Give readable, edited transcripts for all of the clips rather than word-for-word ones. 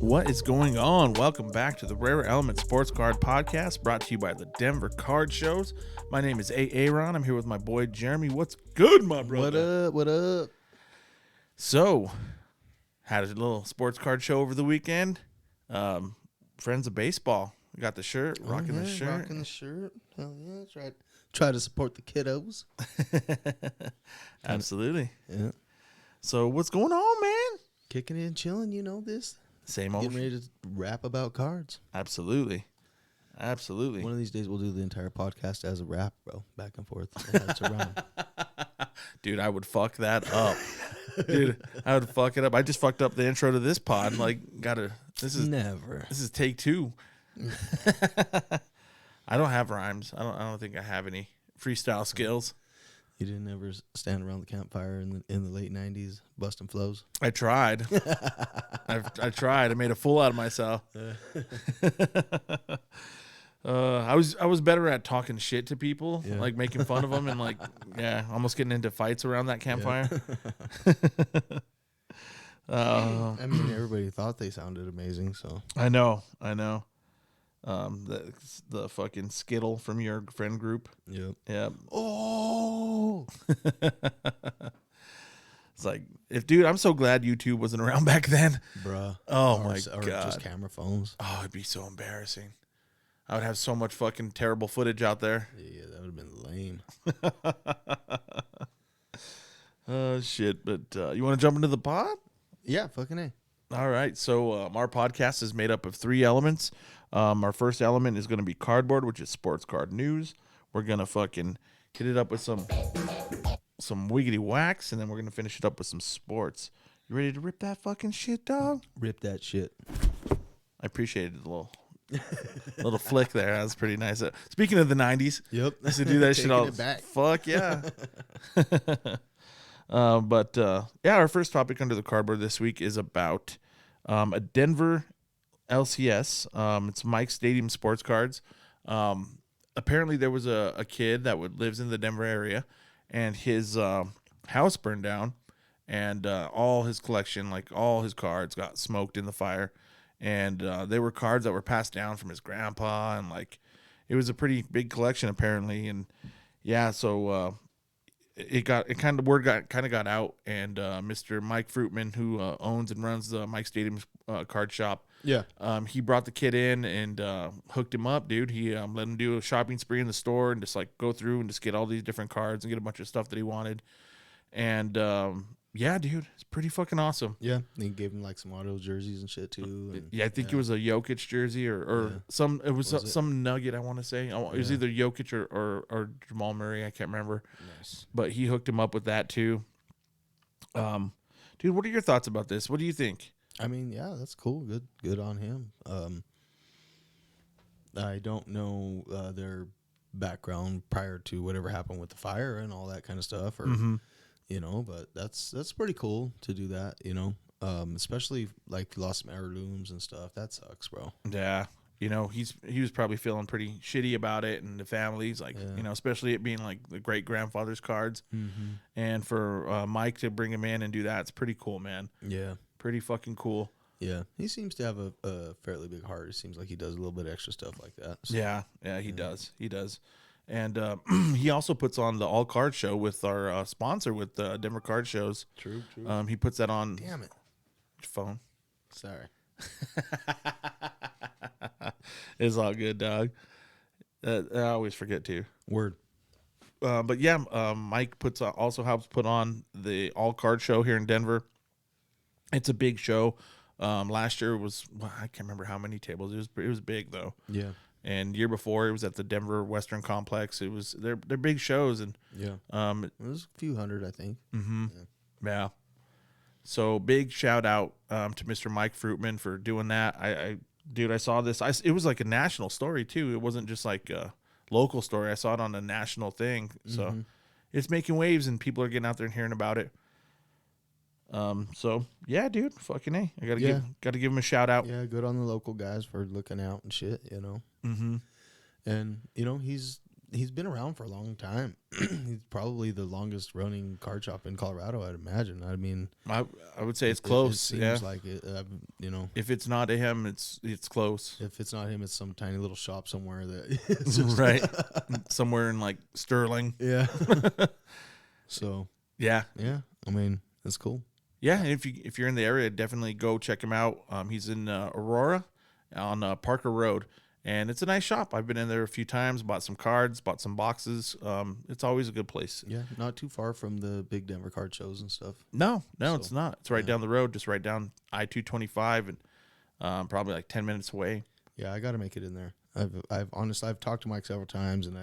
What is going on? Welcome back to the Rare Element Sports Card Podcast, brought to you by the Denver Card Shows. My name is Aaron. I'm here with my boy Jeremy. What's good, my brother? What up? So, had a little sports card show over the weekend. Friends of baseball. We got the shirt, rocking the shirt. Rocking the shirt. Hell yeah, try to support the kiddos. Absolutely. Yeah. So, what's going on, man? Kicking in, chilling, you know this. Same old. Getting ready to rap about cards. Absolutely. One of these days we'll do the entire podcast as a rap, bro. Back and forth. That's around. Dude, I would fuck that up. Dude, I would fuck it up. I just fucked up the intro to this pod. This is take 2. I don't have rhymes. I don't think I have any freestyle skills. You didn't ever stand around the campfire in the late 90s busting flows? I tried. I tried. I made a fool out of myself. I was better at talking shit to people, like making fun of them and almost getting into fights around that campfire. I mean, everybody thought they sounded amazing, so. I know. The fucking Skittle from your friend group. Yep. Oh! It's like, dude, I'm so glad YouTube wasn't around back then. Bruh. Oh, my Or God. just camera phones. Oh, it'd be so embarrassing. I would have so much fucking terrible footage out there. Yeah, that would have been lame. Oh, shit. But you want to jump into the pod? Yeah, fucking A. All right. So our podcast is made up of 3 elements. Our first element is going to be cardboard, which is sports card news. We're going to fucking hit it up with some wiggity wax, and then we're going to finish it up with some sports. You ready to rip that fucking shit, dog? Rip that shit. I appreciated the little flick there. That was pretty nice. Speaking of the 90s, Yep. I used to do that shit all. It back. Fuck yeah. Our first topic under the cardboard this week is about a Denver LCS. It's Mike Stadium Sports Cards. Apparently there was a kid that lives in the Denver area, and his house burned down, and all his collection, like all his cards, got smoked in the fire. And they were cards that were passed down from his grandpa, and it was a pretty big collection apparently. And so word got out, and Mr. Mike Fruitman, who owns and runs the Mike Stadium card shop, he brought the kid in and hooked him up, dude. He let him do a shopping spree in the store and just go through and just get all these different cards and get a bunch of stuff that he wanted. And dude, it's pretty fucking awesome. Yeah, they gave him some auto jerseys and shit too. And, I think it was a Jokic jersey or some. It was some Nugget, I want to say. It was either Jokic or Jamal Murray. I can't remember. Nice. But he hooked him up with that too. Dude, what are your thoughts about this? What do you think? I mean, yeah, that's cool. Good on him. I don't know their background prior to whatever happened with the fire and all that kind of stuff, or but that's pretty cool to do that. Especially lost some heirlooms and stuff. That sucks, bro. Yeah, he was probably feeling pretty shitty about it, and the family's especially it being the great grandfather's cards, and for Mike to bring him in and do that, it's pretty cool, man. Yeah. Pretty fucking cool. Yeah, he seems to have a fairly big heart. It seems like he does a little bit of extra stuff like that. So. Yeah, he does. He does. And he also puts on the All Card Show with our sponsor with Denver Card Shows. True. He puts that on. Damn it. Your phone. Sorry. It's all good, dog. I always forget to. Word. Mike also helps put on the All Card Show here in Denver. It's a big show. Last year was I can't remember how many tables. It was big though. Yeah. And year before it was at the Denver Western Complex. It was they're big shows, and it was a few hundred, I think. Mm-hmm. Yeah. So big shout out to Mr. Mike Fruitman for doing that. I saw this. It was a national story too. It wasn't just a local story. I saw it on a national thing. So it's making waves, and people are getting out there and hearing about it. Dude, fucking A. I gotta give him a shout out. Yeah, good on the local guys for looking out and shit, Mm-hmm. And he's he's been around for a long time. He's probably the longest running card shop in Colorado, I'd imagine. I mean, I would say it's it close. seems like it. You know, if it's not him, it's close. if it's not him, it's some tiny little shop somewhere that it's just Right, somewhere in like Sterling. Yeah. So Yeah. I mean, it's cool. Yeah, and if you're in the area, definitely go check him out. He's in Aurora on Parker Road, and it's a nice shop. I've been in there a few times, bought some cards, bought some boxes. It's always a good place. Yeah, not too far from the big Denver card shows and stuff. No, So, it's not. It's right down the road, just right down I-225, and probably like 10 minutes away. Yeah, I got to make it in there. I've honestly, I've talked to Mike several times, and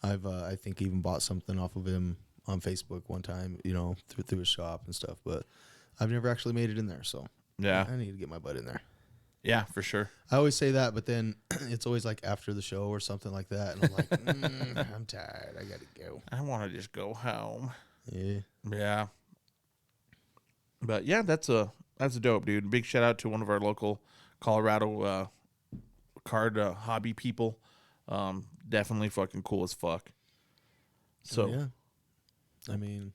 I think even bought something off of him on Facebook one time, you know, through his shop and stuff. But I've never actually made it in there, so Yeah, I need to get my butt in there. yeah, for sure. I always say that, but then it's always like after the show or something like that, and I'm like, I'm tired. I gotta go. I want to just go home. Yeah. Yeah. But yeah, that's a dope, dude. Big shout out to one of our local Colorado card hobby people. Definitely fucking cool as fuck. So yeah. I mean,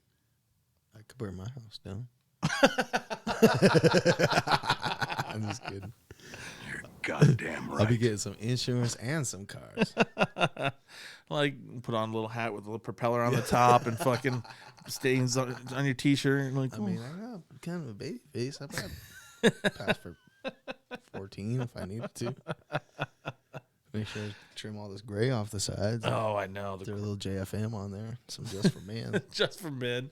I could burn my house down. I'm just kidding. You're goddamn right. I'll be getting some insurance and some cars. Like put on a little hat with a little propeller on the top and fucking stains on your t-shirt. Like, I mean, I got kind of a baby face. I've had pass for 14 if I needed to. Make sure I trim all this gray off the sides. oh, I know. There's a little JFM on there. Some just for men. Just for men.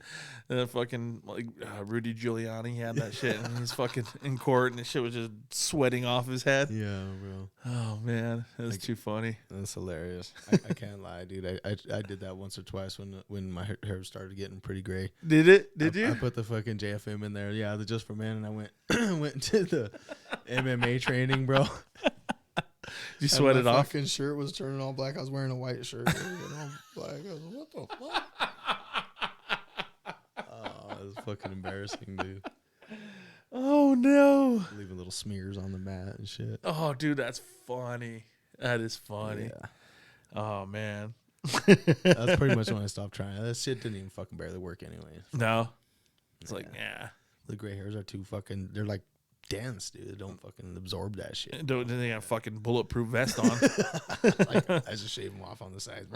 And then fucking like Rudy Giuliani had that shit, and he's fucking in court, and the shit was just sweating off his head. Yeah, bro. Oh man, that's too funny. That's hilarious. I can't lie, dude. I did that once or twice when my hair started getting pretty gray. Did it? Did you? I put the fucking JFM in there. Yeah, the just for men, and I went into the MMA training, bro. You sweat it my off? fucking shirt was turning all black. I was wearing a white shirt. It was getting all black. I was like, what the fuck? Oh, it was fucking embarrassing, dude. Oh no! Leaving little smears on the mat and shit. Oh, dude, that's funny. That is funny. Yeah. Oh man. That's pretty much when I stopped trying. That shit didn't even fucking barely work anyway. No. It's like, yeah. The gray hairs are too fucking. They're like dense, dude. They don't fucking absorb that shit. Don't they got a fucking bulletproof vest on? Like, I just shave them off on the sides.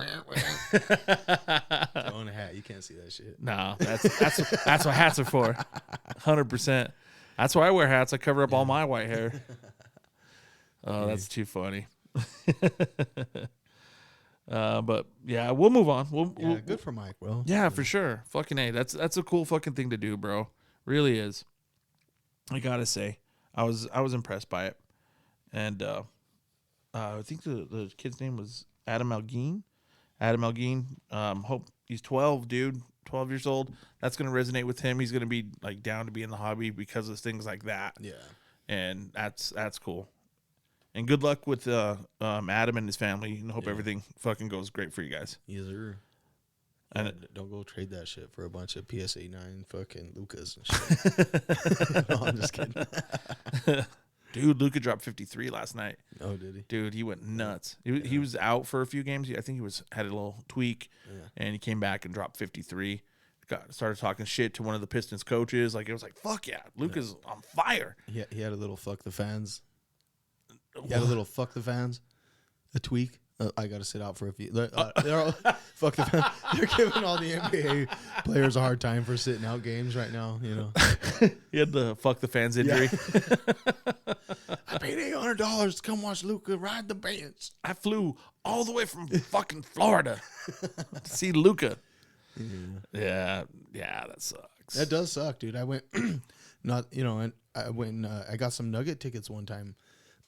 Own a hat. You can't see that shit. No, that's what hats are for. 100%. That's why I wear hats. I cover up all my white hair. Oh, that's too funny. But yeah, we'll move on. We'll Good for Mike, bro. Yeah, for sure. Fucking A. That's a cool fucking thing to do, bro. Really is. I gotta say, I was impressed by it, and I think the kid's name was Adam Elgin. Adam Elgin. Hope he's 12, dude. 12 years old. That's gonna resonate with him. He's gonna be like down to be in the hobby because of things like that. Yeah, and that's cool. And good luck with Adam and his family. And hope everything fucking goes great for you guys. yes, sir. And don't go trade that shit for a bunch of PSA 9 fucking Lucas and shit. No, I'm just kidding. Dude, Luka dropped 53 last night. Oh, did he? Dude, he went nuts. He was out for a few games. I think he had a little tweak, and he came back and dropped 53. Started talking shit to one of the Pistons coaches. Like, it was like, fuck yeah, Luka's on fire. He had a little fuck the fans. He had a little fuck the fans. A tweak. I got to sit out for a few. They're all, fuck the fans. They're giving all the NBA players a hard time for sitting out games right now. You know, he had the fuck the fans injury. Yeah. I paid $800 to come watch Luka ride the bench. I flew all the way from fucking Florida to see Luka. Yeah, that sucks. That does suck, dude. I went, and I went and I got some Nugget tickets one time.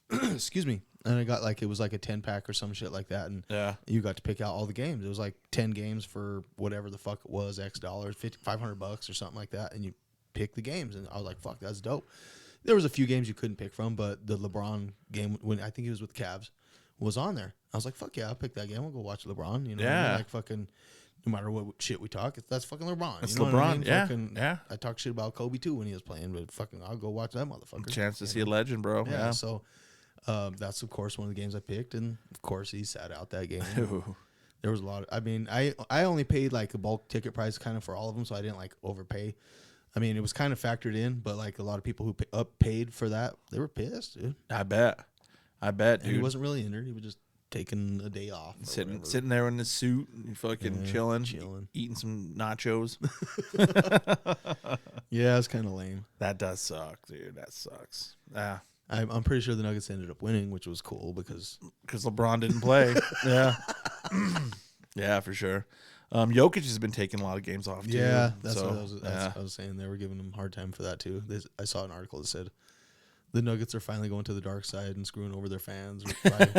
Excuse me. And I got it was like a 10-pack or some shit like that. And you got to pick out all the games. It was like 10 games for whatever the fuck it was, X dollars, $500 or something like that. And you pick the games. And I was like, fuck, that's dope. There was a few games you couldn't pick from, but the LeBron game, when I think he was with Cavs, was on there. I was like, fuck yeah, I'll pick that game. We'll go watch LeBron. You know, like fucking, no matter what shit we talk, that's fucking LeBron. It's you know LeBron, what I mean? yeah, fucking, yeah. I talk shit about Kobe too when he was playing, but fucking, I'll go watch that motherfucker. Chance to see a legend, bro. Yeah. So that's of course one of the games I picked, and of course he sat out that game. There was a lot. I mean, I only paid like a bulk ticket price kind of for all of them, so I didn't like overpay. I mean, it was kind of factored in, but like a lot of people who paid for that, they were pissed, dude. I bet, dude. And he wasn't really injured. He was just taking a day off, sitting there in his suit, and fucking chilling, eating some nachos. Yeah, it's kind of lame. That does suck, dude. That sucks. Yeah. I'm pretty sure the Nuggets ended up winning, which was cool because LeBron didn't play. Yeah. Yeah, for sure. Jokic has been taking a lot of games off, too. Yeah, that's what I was saying. They were giving him a hard time for that, too. I saw an article that said the Nuggets are finally going to the dark side and screwing over their fans. By,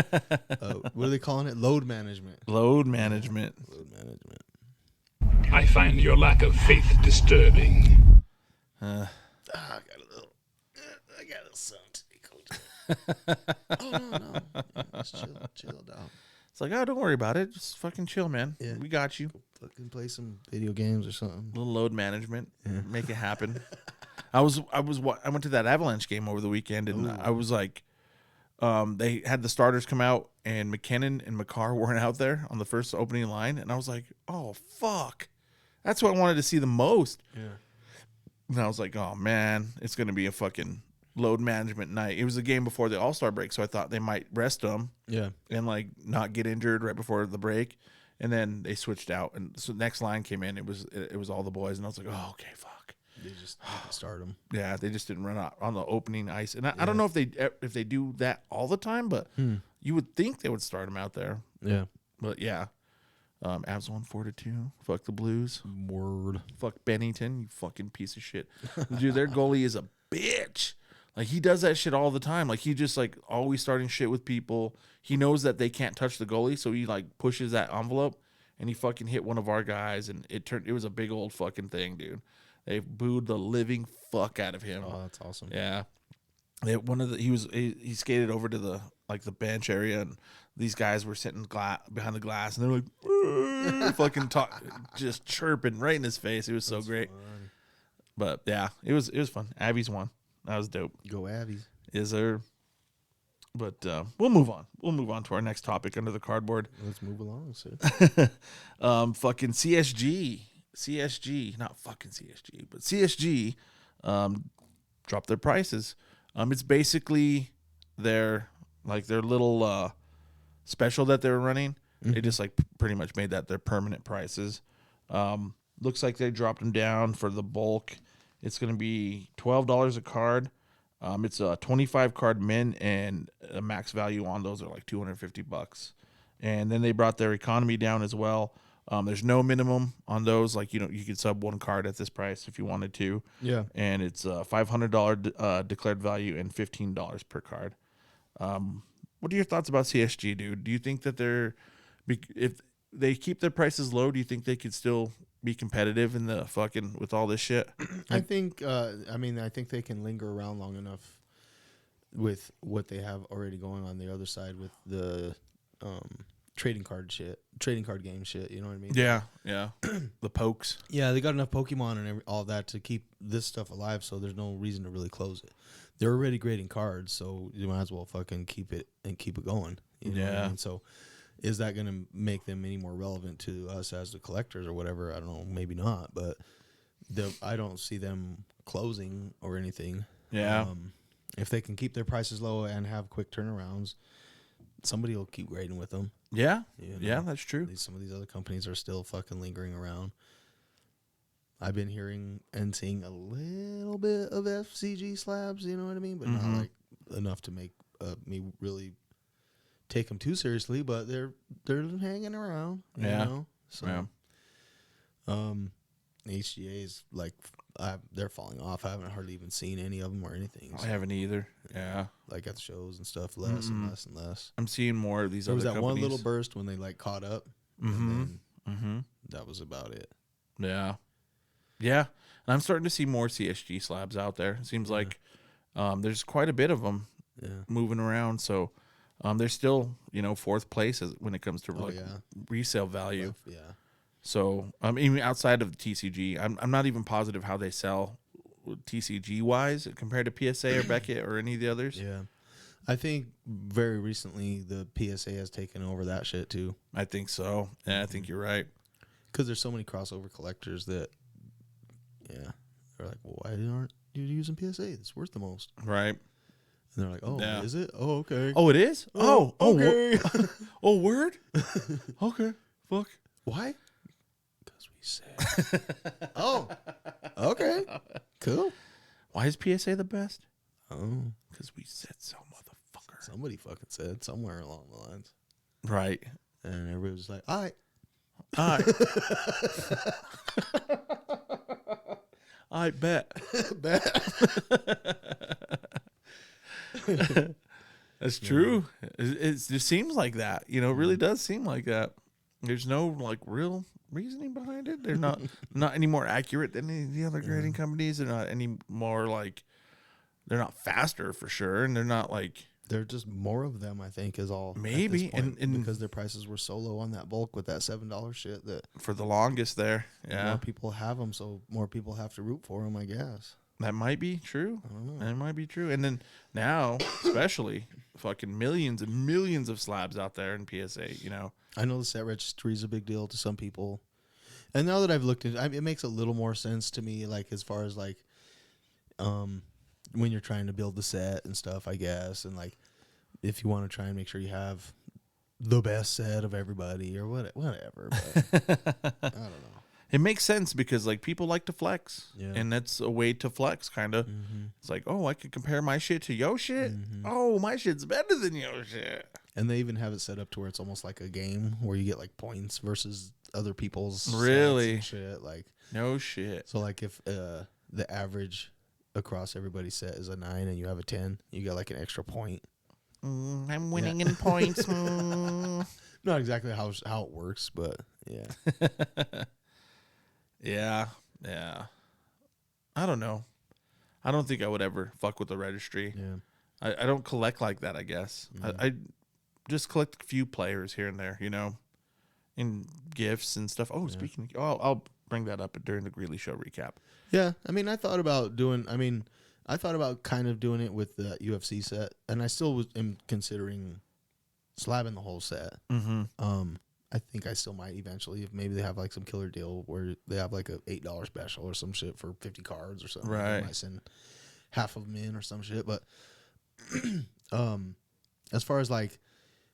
what are they calling it? Load management. Load management. Load management. I find your lack of faith disturbing. I got a little something to be cool. Oh, no. Yeah, just chill out. It's like, oh, don't worry about it. Just fucking chill, man. Yeah. We got you. Go fucking play some video games or something. A little load management. Yeah. Make it happen. I went to that Avalanche game over the weekend, and I was like, they had the starters come out, and McKinnon and McCarr weren't out there on the first opening line, and I was like, oh, fuck. That's what I wanted to see the most. Yeah. And I was like, oh, man, it's going to be a fucking load management night. It was the game before the All-Star break, so I thought they might rest them and, like, not get injured right before the break. And then they switched out, and so the next line came in. It was all the boys, and I was like, oh, okay, fuck. They just didn't start them. Yeah, they just didn't run out on the opening ice. And I don't know if they do that all the time, but you would think they would start them out there. Yeah. But, yeah. Avs won 4-2. Fuck the Blues. Word. Fuck Bennington, you fucking piece of shit. Dude, their goalie is a bitch. Like, he does that shit all the time. Like, he just, like, always starting shit with people. He knows that they can't touch the goalie, so he, like, pushes that envelope, and he fucking hit one of our guys, and it was a big old fucking thing, dude. They booed the living fuck out of him. Oh, that's awesome. Yeah. He skated over to the bench area, and these guys were sitting behind the glass, and they're like fucking just chirping right in his face. It was so great. Fun. But yeah, it was fun. Abby's won. That was dope. Go Abbies. Is there? But we'll move on. We'll move on to our next topic under the cardboard. Let's move along, sir. Fucking CSG, not fucking CSG, but CSG dropped their prices. It's basically their little special that they were running. They just like pretty much made that their permanent prices. Looks like they dropped them down for the bulk. It's going to be $12 a card. It's a 25 card min, and a max value on those are like $250. And then they brought their economy down as well. There's no minimum on those. Like, you could sub one card at this price if you wanted to. Yeah. And it's $500 declared value and $15 per card. What are your thoughts about CSG, dude? Do you think that if they keep their prices low, do you think they could still be competitive in the fucking with all this shit? I think. I think they can linger around long enough with what they have already going on the other side with the trading card game shit. You know what I mean? Yeah. The pokes. Yeah, they got enough Pokemon and all that to keep this stuff alive. So there's no reason to really close it. They're already grading cards, so you might as well fucking keep it going. You know what I mean? So is that going to make them any more relevant to us as the collectors or whatever? I don't know. Maybe not, but I don't see them closing or anything. Yeah. If they can keep their prices low and have quick turnarounds, somebody will keep grading with them. Yeah. Yeah, that's true. Some of these other companies are still fucking lingering around. I've been hearing and seeing a little bit of FCG slabs, you know what I mean? But not like enough to make me really take them too seriously, but they're hanging around, you know? So, HGA is like, they're falling off. I haven't hardly even seen any of them or anything. So. I haven't either. Yeah. Like at the shows and stuff, less and less and less. I'm seeing more of these there other companies. There was that companies. one little burst when they like caught up. And then that was about it. Yeah. Yeah. And I'm starting to see more CSG slabs out there. It seems like there's quite a bit of them moving around. So they're still, fourth place when it comes to resale value. Yeah. So even outside of TCG, I'm not even positive how they sell TCG wise compared to PSA or Beckett or any of the others. Yeah. I think very recently the PSA has taken over that shit too. I think so. Yeah, I think you're right. Because there's so many crossover collectors that, yeah, they're like, well, why aren't you using PSA? It's worth the most. Right. And they're like, oh, Yeah. is it? Oh, okay. Oh, it is? okay. Oh, word? Okay. Fuck. Why? Because we said. Oh, okay. Cool. Why is PSA the best? Oh, Because we said so, motherfucker. somebody fucking said somewhere along the lines. Right. And everybody was like, all right. I bet. That's true. It just seems like that. You know, it really does seem like that. There's no like real reasoning behind it. They're not any more accurate than any of the other grading companies. They're not any more like they're not faster for sure, and they're not like They're just more of them, I think, is all. Maybe, at this point, and because their prices were so low on that bulk with that $7 shit that for the longest there. Yeah, more people have them, so more people have to root for them, I guess. that might be true. I don't know. That might be true. And then now, especially, fucking millions and millions of slabs out there in PSA. You know, I know the set registry is a big deal to some people, and now that I've looked at it, it makes a little more sense to me. Like as far as like, when you're trying to build the set and stuff, I guess, and like if you want to try and make sure you have the best set of everybody or whatever. But I don't know. it makes sense because like people like to flex, Yeah. and that's a way to flex, kind of. Mm-hmm. It's like, oh, I could compare my shit to yo shit. Oh, my shit's better than yo shit. And they even have it set up to where it's almost like a game where you get like points versus other people's sets Really? and shit. Like No shit. so, like if the average across everybody's set is a 9 and you have a 10, you get like an extra point. I'm winning in points. Not exactly how it works, but yeah. Yeah. I don't know. I don't think I would ever fuck with the registry. Yeah. I don't collect like that, I guess. I just collect a few players here and there, you know, and gifts and stuff. Oh, speaking of, I'll bring that up during the Greeley show recap. Yeah, I mean, I thought about kind of doing it with the UFC set, and I still am considering slabbing the whole set. Mm-hmm. I think I still might eventually, if maybe they have like some killer deal where they have like a $8 special or some shit for 50 cards or something. Right. I might send half of them in or some shit. But as far as like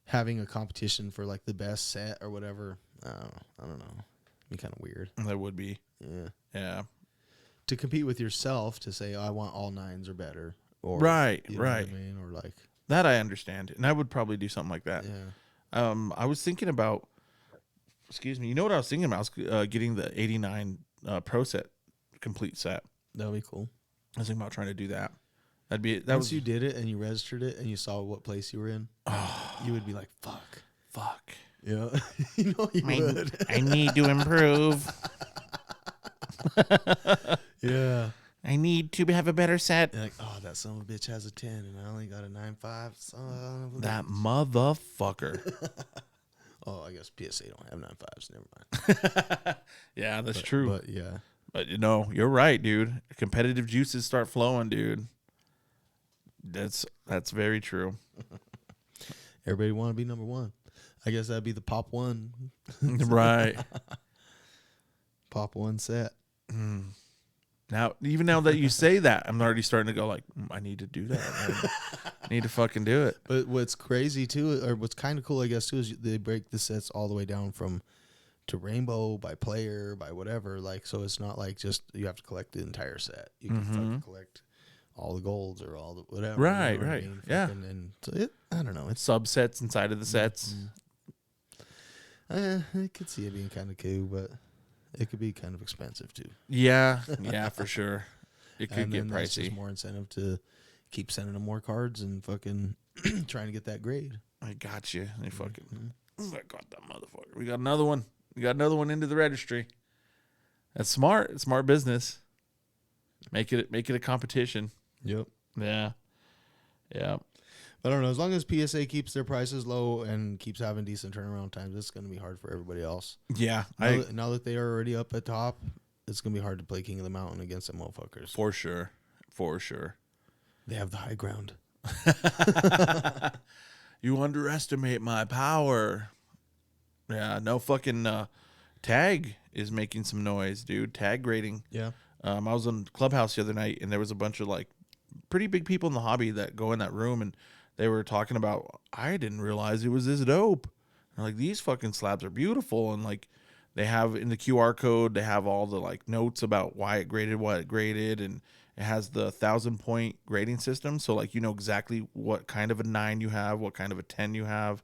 having a competition for like the best set or whatever, I don't know. It'd be kind of weird. That would be. Yeah. Yeah. To compete with yourself to say, oh, I want all 9s or better. Or, Right, you know right. what I mean? Or like, That I understand. And I would probably do something like that. yeah. I was thinking about, excuse me, you know what I was thinking about? I was getting the 89 Pro set, complete set. That'd be cool. I was thinking about trying to do that. That Once was you did it and you registered it and you saw what place you were in, you would be like, fuck. Yeah. You know you would. I need to improve. Yeah. I need to have a better set. You're like, oh, that son of a bitch has a 10 and I only got a 9.5. Son of a That bitch. motherfucker. Oh, I guess PSA don't have 9.5s. Never mind. Yeah, that's true. But yeah. But you know, you're right, dude. Competitive juices start flowing, dude. That's very true. Everybody want to be number one. I guess that'd be the Pop 1. Right. Pop 1 set. Now that you say that, I'm already starting to go like, I need to do that. I need to fucking do it. But what's crazy too, or what's kind of cool, I guess too, is they break the sets all the way down to rainbow by player by whatever. Like, so it's not like just you have to collect the entire set. You can fucking collect all the golds or all the whatever. Right, you know what I right. mean? Yeah. Fucking, and so I don't know. It's Subsets inside of the sets. I could see it being kind of cool, but it could be kind of expensive too. Yeah, for sure. It could And get then that's pricey. just more incentive to keep sending them more cards and fucking trying to get that grade. I got you. I fucking, I got that motherfucker. We got another one. We got another one into the registry. That's smart. It's smart business. Make it a competition. Yep. Yeah. I don't know. As long as PSA keeps their prices low and keeps having decent turnaround times, it's going to be hard for everybody else. Yeah. Now that they are already up at top, it's going to be hard to play King of the Mountain against them motherfuckers. For sure. They have the high ground. You underestimate my power. Yeah, no fucking Tag is making some noise, dude. Tag grading. Yeah. I was in Clubhouse the other night, and there was a bunch of like pretty big people in the hobby that go in that room, and they were talking about, I didn't realize it was this dope. And like, these fucking slabs are beautiful, and like they have in the QR code, they have all the like notes about why it graded what it graded, and it has the 1,000-point grading system, so like you know exactly what kind of a 9 you have, what kind of a 10 you have.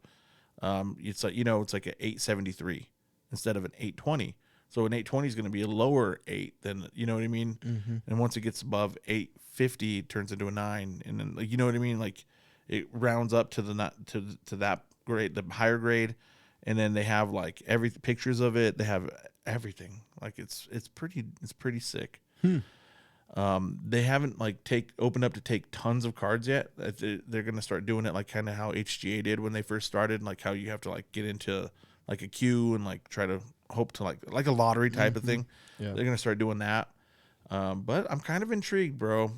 It's like, you know, it's like an 873 instead of an 820. So an 820 is going to be a lower 8 than, you know what I mean? Mm-hmm. And once it gets above 850, it turns into a 9, and then like, you know what I mean? Like it rounds up to the not to that grade, the higher grade, and then they have like every pictures of it. They have everything. Like it's pretty sick. They haven't like opened up to take tons of cards yet. They're gonna start doing it like kind of how HGA did when they first started, like how you have to like get into like a queue and like try to hope to like a lottery type of thing. Yeah. They're gonna start doing that. But I'm kind of intrigued, bro.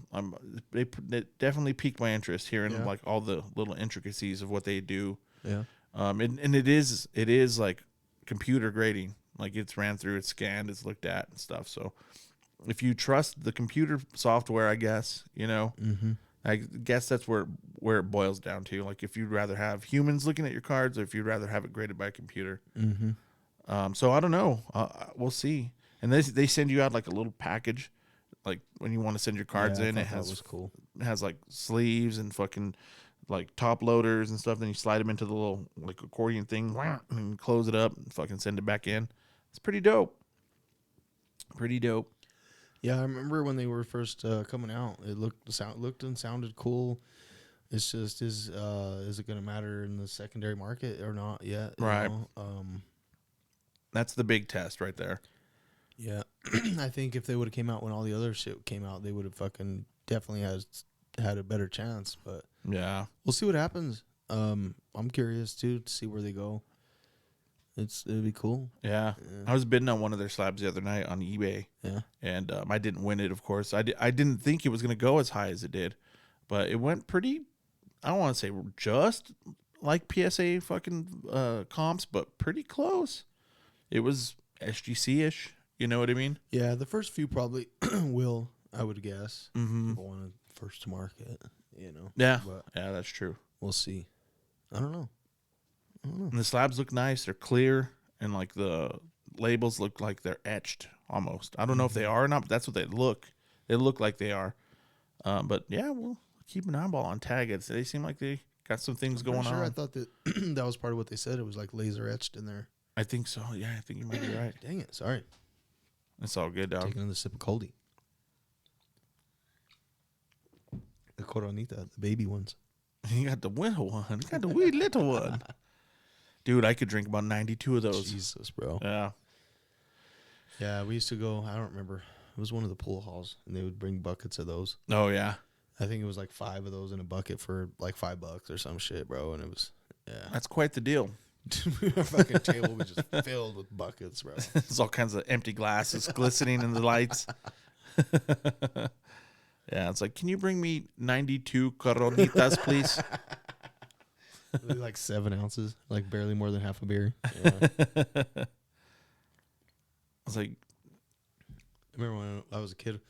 It definitely piqued my interest hearing like all the little intricacies of what they do. Yeah. And it is like computer grading. Like it's ran through, it's scanned, it's looked at and stuff. So if you trust the computer software, I guess, you know, I guess that's where it boils down to. Like if you'd rather have humans looking at your cards or if you'd rather have it graded by a computer. So I don't know. We'll see. And they send you out like a little package, like when you want to send your cards in. It was cool. It has like sleeves and fucking like top loaders and stuff. Then you slide them into the little like accordion thing and you close it up and fucking send it back in. It's pretty dope. Pretty dope. Yeah, I remember when they were first coming out. It looked and sounded cool. It's just is it going to matter in the secondary market or not yet? Right. That's the big test right there. Yeah, I think if they would have came out when all the other shit came out, they would have fucking definitely had a better chance. But yeah, we'll see what happens. I'm curious too to see where they go. It'd be cool. Yeah. I was bidding on one of their slabs the other night on eBay. Yeah. And I didn't win it, of course. I didn't think it was going to go as high as it did. But it went pretty, I don't want to say just like PSA fucking comps, but pretty close. It was SGC-ish. You know what I mean? Yeah, the first few probably will, I would guess. Mm-hmm. People want to first to market, you know. Yeah. But Yeah, that's true. we'll see. I don't know. And the slabs look nice. They're clear. And like the labels look like they're etched almost. I don't know if they are or not, but that's what they look. They look like they are. But yeah, we'll keep an eyeball on Tag. They seem like they got some things going on. I thought that that was part of what they said. It was like laser etched in there. I think so. Yeah, I think you might be right. Dang it. Sorry. It's all good, dog. Taking another sip of Coldie. The Coronita, the baby ones. You got the little one. You got the wee little one. Dude, I could drink about 92 of those. Jesus, bro. Yeah. Yeah, we used to go, I don't remember. It was one of the pool halls, and they would bring buckets of those. Oh, yeah. I think it was like 5 of those in a bucket for like $5 or some shit, bro. And it was, yeah. That's quite the deal. Our fucking table was just filled with buckets, bro. There's all kinds of empty glasses glistening in the lights. Yeah, it's like, can you bring me 92 Coronitas, please? Like 7 ounces, like barely more than half a beer. Yeah. I was like, I remember when I was a kid,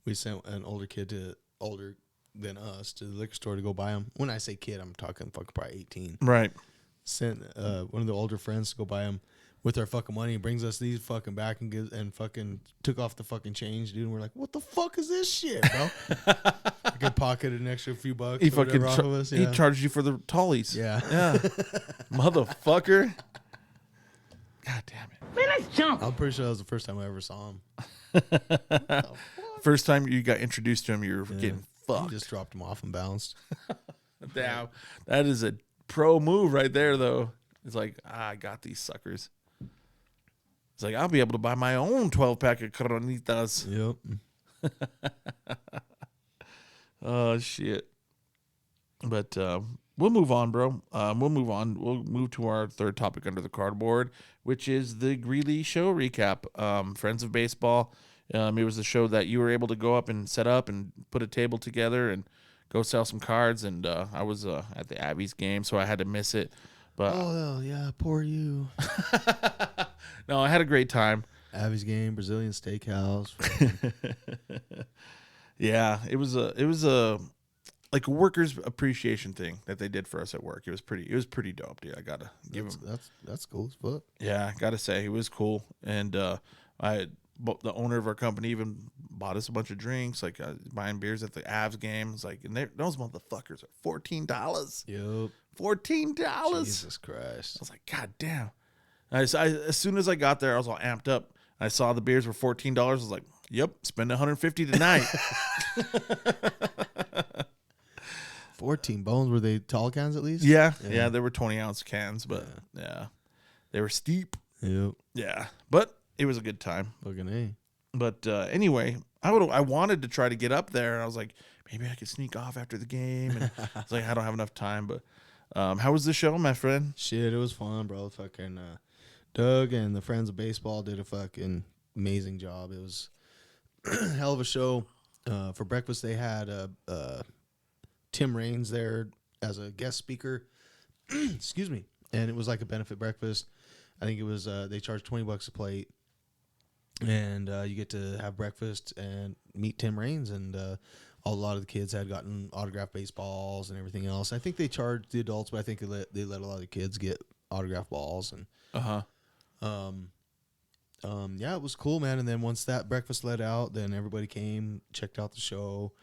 we sent an older than us to the liquor store to go buy them. When I say kid, I'm talking fucking probably 18. right. Sent one of the older friends to go buy them with our fucking money. He brings us these fucking back and fucking took off the fucking change, dude. And we're like, what the fuck is this shit, bro? I could pocket an extra few bucks. He fucking off of us. he Yeah. charged you for the tallies. Yeah. Yeah. Motherfucker. God damn it. Man, let's jump. I'm pretty sure that was the first time I ever saw him. First time you got introduced to him, you were getting He fucked. just dropped him off and bounced. Damn. That is a pro move right there, though. It's like, I got these suckers. It's like, I'll be able to buy my own 12-pack of Coronitas. Yep. Oh, shit. But we'll move on, bro. We'll move on. We'll move to our third topic under the cardboard, which is the Greeley show recap. Friends of Baseball. It was a show that you were able to go up and set up and put a table together and go sell some cards, and I was at the Abby's game, so I had to miss it. But Oh yeah, poor you. no, I had a great time. Abby's game, Brazilian steakhouse. Yeah, it was a like a workers appreciation thing that they did for us at work. It was pretty dope, dude. I gotta give them. That's cool as fuck. Yeah, I gotta say it was cool, and the owner of our company even bought us a bunch of drinks, like buying beers at the Avs games, like, and those motherfuckers are $14. Yep. $14. Jesus Christ. I was like, God damn. As soon as I got there, I was all amped up. I saw the beers were $14. I was like, yep, spend $150 tonight. 14 bones. Were they tall cans at least? Yeah, they were 20-ounce cans, but yeah, they were steep. Yep. Yeah, but it was a good time. Fucking A. But anyway, I wanted to try to get up there. I was like, maybe I could sneak off after the game. And I was like, I don't have enough time. But how was the show, my friend? Shit, it was fun, bro. Fucking Doug and the Friends of Baseball did a fucking amazing job. It was a hell of a show. For breakfast, they had Tim Raines there as a guest speaker. Excuse me. And it was like a benefit breakfast. I think it was they charged $20 a plate. And you get to have breakfast and meet Tim Raines, and a lot of the kids had gotten autographed baseballs and everything else. I think they charged the adults, but I think they let a lot of the kids get autographed balls. And yeah, it was cool, man. And then once that breakfast let out, then everybody came, checked out the show,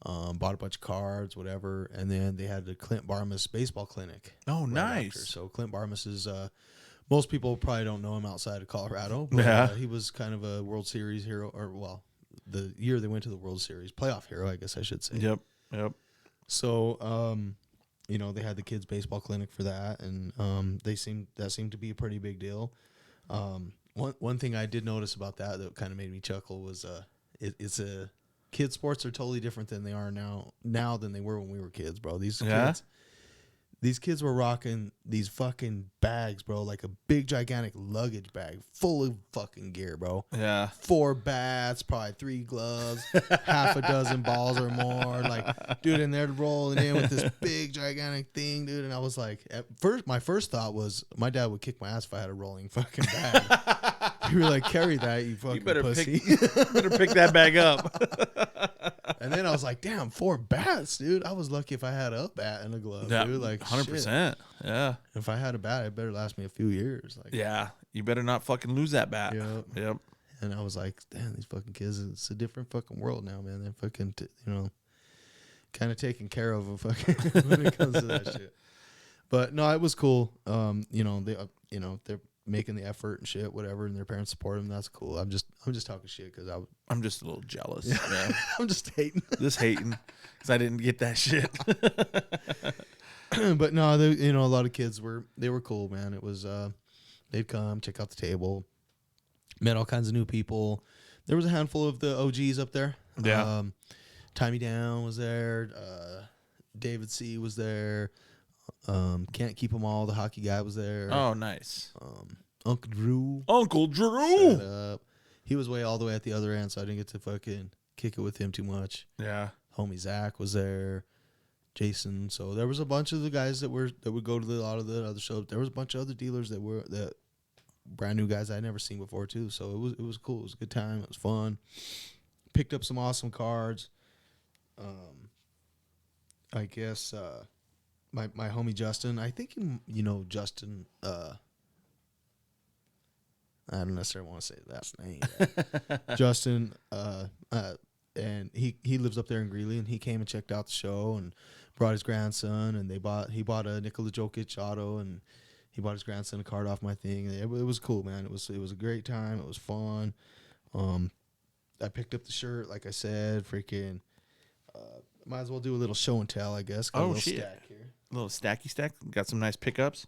bought a bunch of cards, whatever, and then they had the Clint Barmas baseball clinic. Oh, right nice. after. So Clint Barmas is most people probably don't know him outside of Colorado, but he was kind of a World Series hero, or well, the year they went to the World Series, playoff hero, I guess I should say. Yep. So, they had the kids baseball clinic for that, and that seemed to be a pretty big deal. One thing I did notice about that kind of made me chuckle was it's a kids sports are totally different than they are now than they were when we were kids, bro. These kids were rocking these fucking bags, bro, like a big gigantic luggage bag full of fucking gear, bro. Yeah. 4 bats, probably 3 gloves, half a dozen balls or more. Like, dude, and they're rolling in with this big gigantic thing, dude. And I was like, my first thought was my dad would kick my ass if I had a rolling fucking bag. You were like, carry that, you fucking pussy. Better pick that bag up. And then I was like, damn, 4 bats, dude. I was lucky if I had a bat and a glove, dude. Like 100%. Yeah. If I had a bat, it better last me a few years. Like, yeah. You better not fucking lose that bat. Yep. And I was like, damn, these fucking kids, it's a different fucking world now, man. They're fucking, kind of taken care of when it comes to that shit. But no, it was cool. They're making the effort and shit, whatever, and their parents support them. That's cool. I'm just talking shit because I'm just a little jealous. Yeah. I'm just hating. Just hating because I didn't get that shit. But no, a lot of kids were cool, man. It was they'd come check out the table, met all kinds of new people. There was a handful of the OGs up there. Yeah. Tommy Down was there. David C was there. Can't keep them all. The hockey guy was there. Oh, nice. Uncle Drew. Shut up. He was all the way at the other end, so I didn't get to fucking kick it with him too much. Yeah. Homie Zach was there. Jason. So there was a bunch of the guys that would go to a lot of the other shows. There was a bunch of other dealers that brand new guys I'd never seen before too. So it was cool. It was a good time. It was fun. Picked up some awesome cards. I guess my homie Justin. I think you know Justin. I don't necessarily want to say that last name. Justin. And he lives up there in Greeley, and he came and checked out the show and brought his grandson, and he bought a Nikola Jokic auto, and he bought his grandson a card off my thing. It was cool, man. It was a great time. It was fun. I picked up the shirt, like I said, freaking. Might as well do a little show and tell, I guess. Got a little shit! Stack here. A little stacky stack. Got some nice pickups.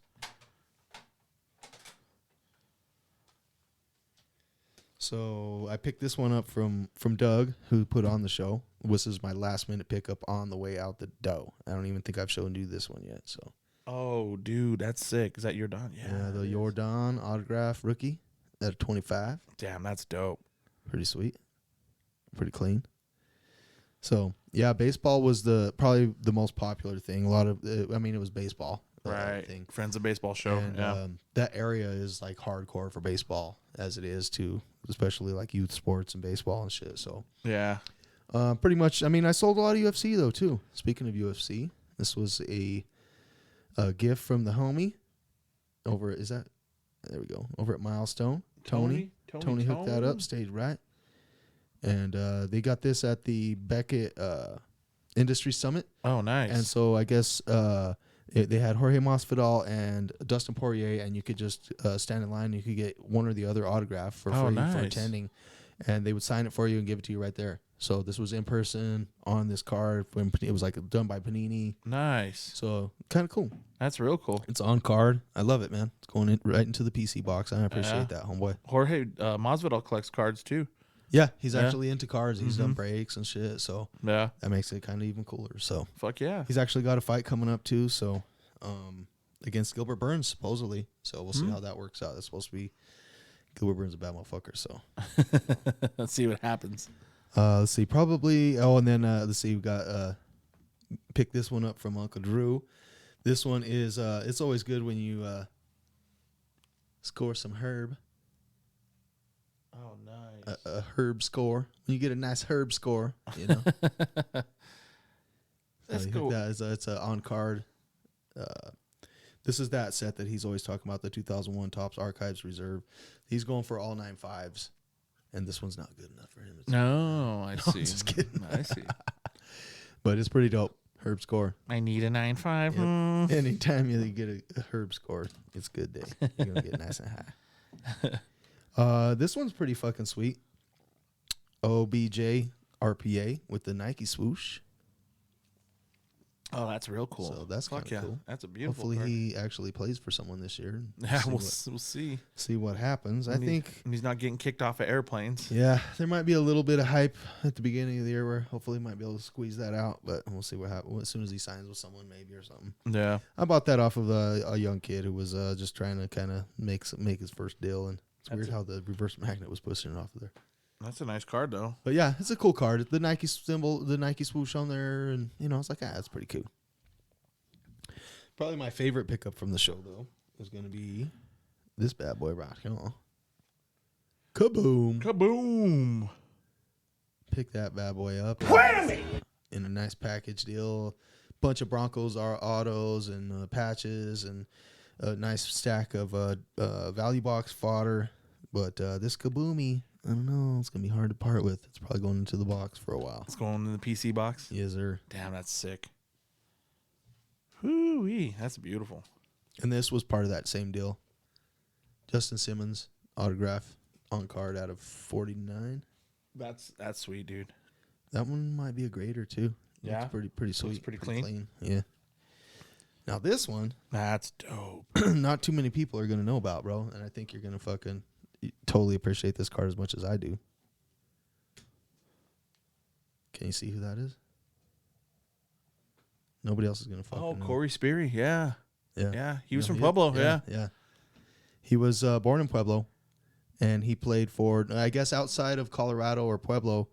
So I picked this one up from Doug, who put on the show. This is my last minute pickup on the way out the dough. I don't even think I've shown you this one yet. So. Oh, dude, that's sick. Is that your Don? Yeah, the Jordan autograph rookie at a 25. Damn, that's dope. Pretty sweet. Pretty clean. So Yeah, baseball was probably the most popular thing. A lot of, it was baseball. Right. Thing. Friends of Baseball show. And yeah. that area is like hardcore for baseball as it is too, especially like youth sports and baseball and shit. So Yeah. pretty much. I mean, I sold a lot of UFC though too. Speaking of UFC, this was a gift from the homie over. There we go. Over at Milestone. Tony hooked that up. Stayed right. And they got this at the Beckett Industry Summit. Oh, nice. And so I guess they had Jorge Masvidal and Dustin Poirier, and you could just stand in line and you could get one or the other autograph for free for attending. And they would sign it for you and give it to you right there. So this was in person on this card. It was like done by Panini. Nice. So kind of cool. That's real cool. It's on card. I love it, man. It's going right into the PC box. I appreciate that, homeboy. Jorge Masvidal collects cards too. Yeah, he's actually into cards. He's done breaks and shit. So yeah, that makes it kind of even cooler. So fuck yeah. He's actually got a fight coming up too. So against Gilbert Burns supposedly. So we'll see how that works out. That's supposed to be Gilbert Burns a bad motherfucker. So let's see what happens. Let's see. Probably. Oh, and then let's see. We got pick this one up from Uncle Drew. This one is. It's always good when you score some herb. Oh, nice. A herb score. When you get a nice herb score, you know. That's cool. It's a on card. This is that set that he's always talking about, the 2001 Topps Archives Reserve. He's going for all 9 5s, and this one's not good enough for him. No, I see. I'm just kidding. I see. But it's pretty dope. Herb score. I need a 9.5. Yep. Anytime you get a herb score, it's a good day. You're gonna get nice and high. This one's pretty fucking sweet. OBJ RPA with the Nike swoosh. Oh, that's real cool. So that's kind of cool. That's a beautiful Hopefully card. he actually plays for someone this year. Yeah, we'll see. See what happens. I think he's not getting kicked off of airplanes. Yeah, there might be a little bit of hype at the beginning of the year where hopefully he might be able to squeeze that out, but we'll see what happens as soon as he signs with someone maybe or something. Yeah. I bought that off of a young kid who was just trying to kind of make his first deal, and it's weird how the reverse magnet was pushing it off of there. That's a nice card though. But yeah, it's a cool card. The Nike symbol, the Nike swoosh on there, and it's like, that's pretty cool. Probably my favorite pickup from the show, though, is going to be this bad boy right here. Kaboom. Kaboom. Pick that bad boy up. In a nice package deal. Bunch of Broncos autos and patches and a nice stack of value box fodder. But this Kaboomy, I don't know. It's going to be hard to part with. It's probably going into the box for a while. It's going in the PC box? Yes, sir. Damn, that's sick. Whoo-wee, that's beautiful. And this was part of that same deal. Justin Simmons autograph on card out of 49. That's sweet, dude. That one might be a grader too. Yeah, it's pretty sweet. It's pretty clean. Yeah. Now this one, that's dope. Not too many people are gonna know about, bro. And I think you're gonna fucking totally appreciate this card as much as I do. Can you see who that is? Nobody else is gonna fucking know. Corey Sperry, yeah. He was from Pueblo. Pueblo, yeah. He was born in Pueblo, and he played for, I guess, outside of Colorado or Pueblo.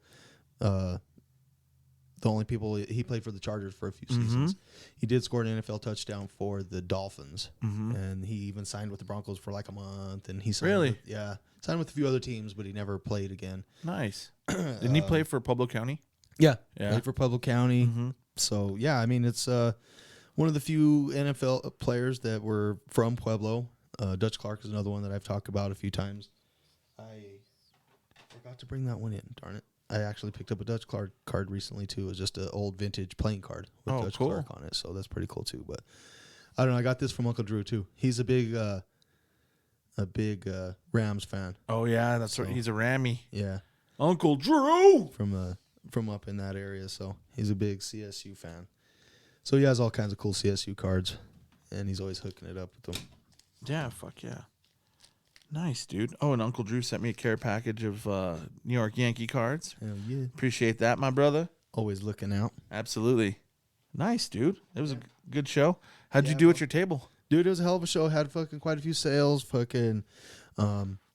The only people he played for the Chargers for a few seasons. He did score an NFL touchdown for the Dolphins, and he even signed with the Broncos for like a month. And he signed signed with a few other teams, but he never played again. Nice. Didn't he play for Pueblo County? Yeah, played for Pueblo County. So yeah, I mean it's one of the few NFL players that were from Pueblo. Dutch Clark is another one that I've talked about a few times. I forgot to bring that one in. Darn it. I actually picked up a Dutch Clark card recently too. It was just an old vintage playing card with Dutch Clark on it, so that's pretty cool too. But I don't know. I got this from Uncle Drew too. He's a big Rams fan. Oh yeah, that's right. He's a Rammy. Yeah, Uncle Drew from up in that area. So he's a big CSU fan. So he has all kinds of cool CSU cards, and he's always hooking it up with them. Yeah, fuck yeah. Nice, dude. Oh, and Uncle Drew sent me a care package of New York Yankee cards. Hell yeah. Appreciate that, my brother. Always looking out. Absolutely. Nice, dude. It was a good show. How'd you do at your table? Dude, it was a hell of a show. Had fucking quite a few sales. Fucking,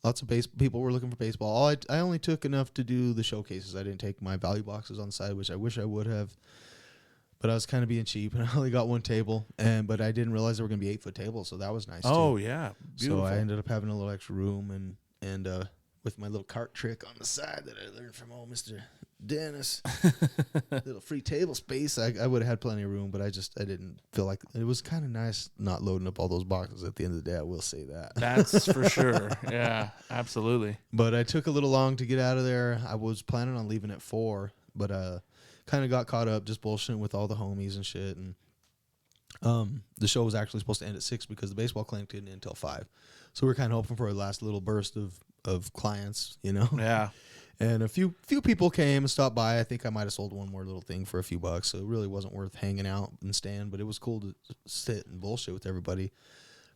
Lots of people were looking for baseball. I only took enough to do the showcases. I didn't take my value boxes on the side, which I wish I would have. But I was kind of being cheap, and I only got one table. But I didn't realize they were going to be 8-foot tables, so that was nice Oh, too. yeah. Beautiful. So I ended up having a little extra room, and with my little cart trick on the side that I learned from old Mr. Dennis, little free table space. I would have had plenty of room, but I didn't feel like it was kind of nice not loading up all those boxes at the end of the day. I will say that. That's for sure. Yeah, absolutely. But I took a little long to get out of there. I was planning on leaving at 4, but kind of got caught up just bullshitting with all the homies and shit. And the show was actually supposed to end at 6 because the baseball clinic didn't end until 5. So we were kind of hoping for a last little burst of clients, you know. Yeah. And a few people came and stopped by. I think I might have sold one more little thing for a few bucks, so it really wasn't worth hanging out and staying, but it was cool to sit and bullshit with everybody.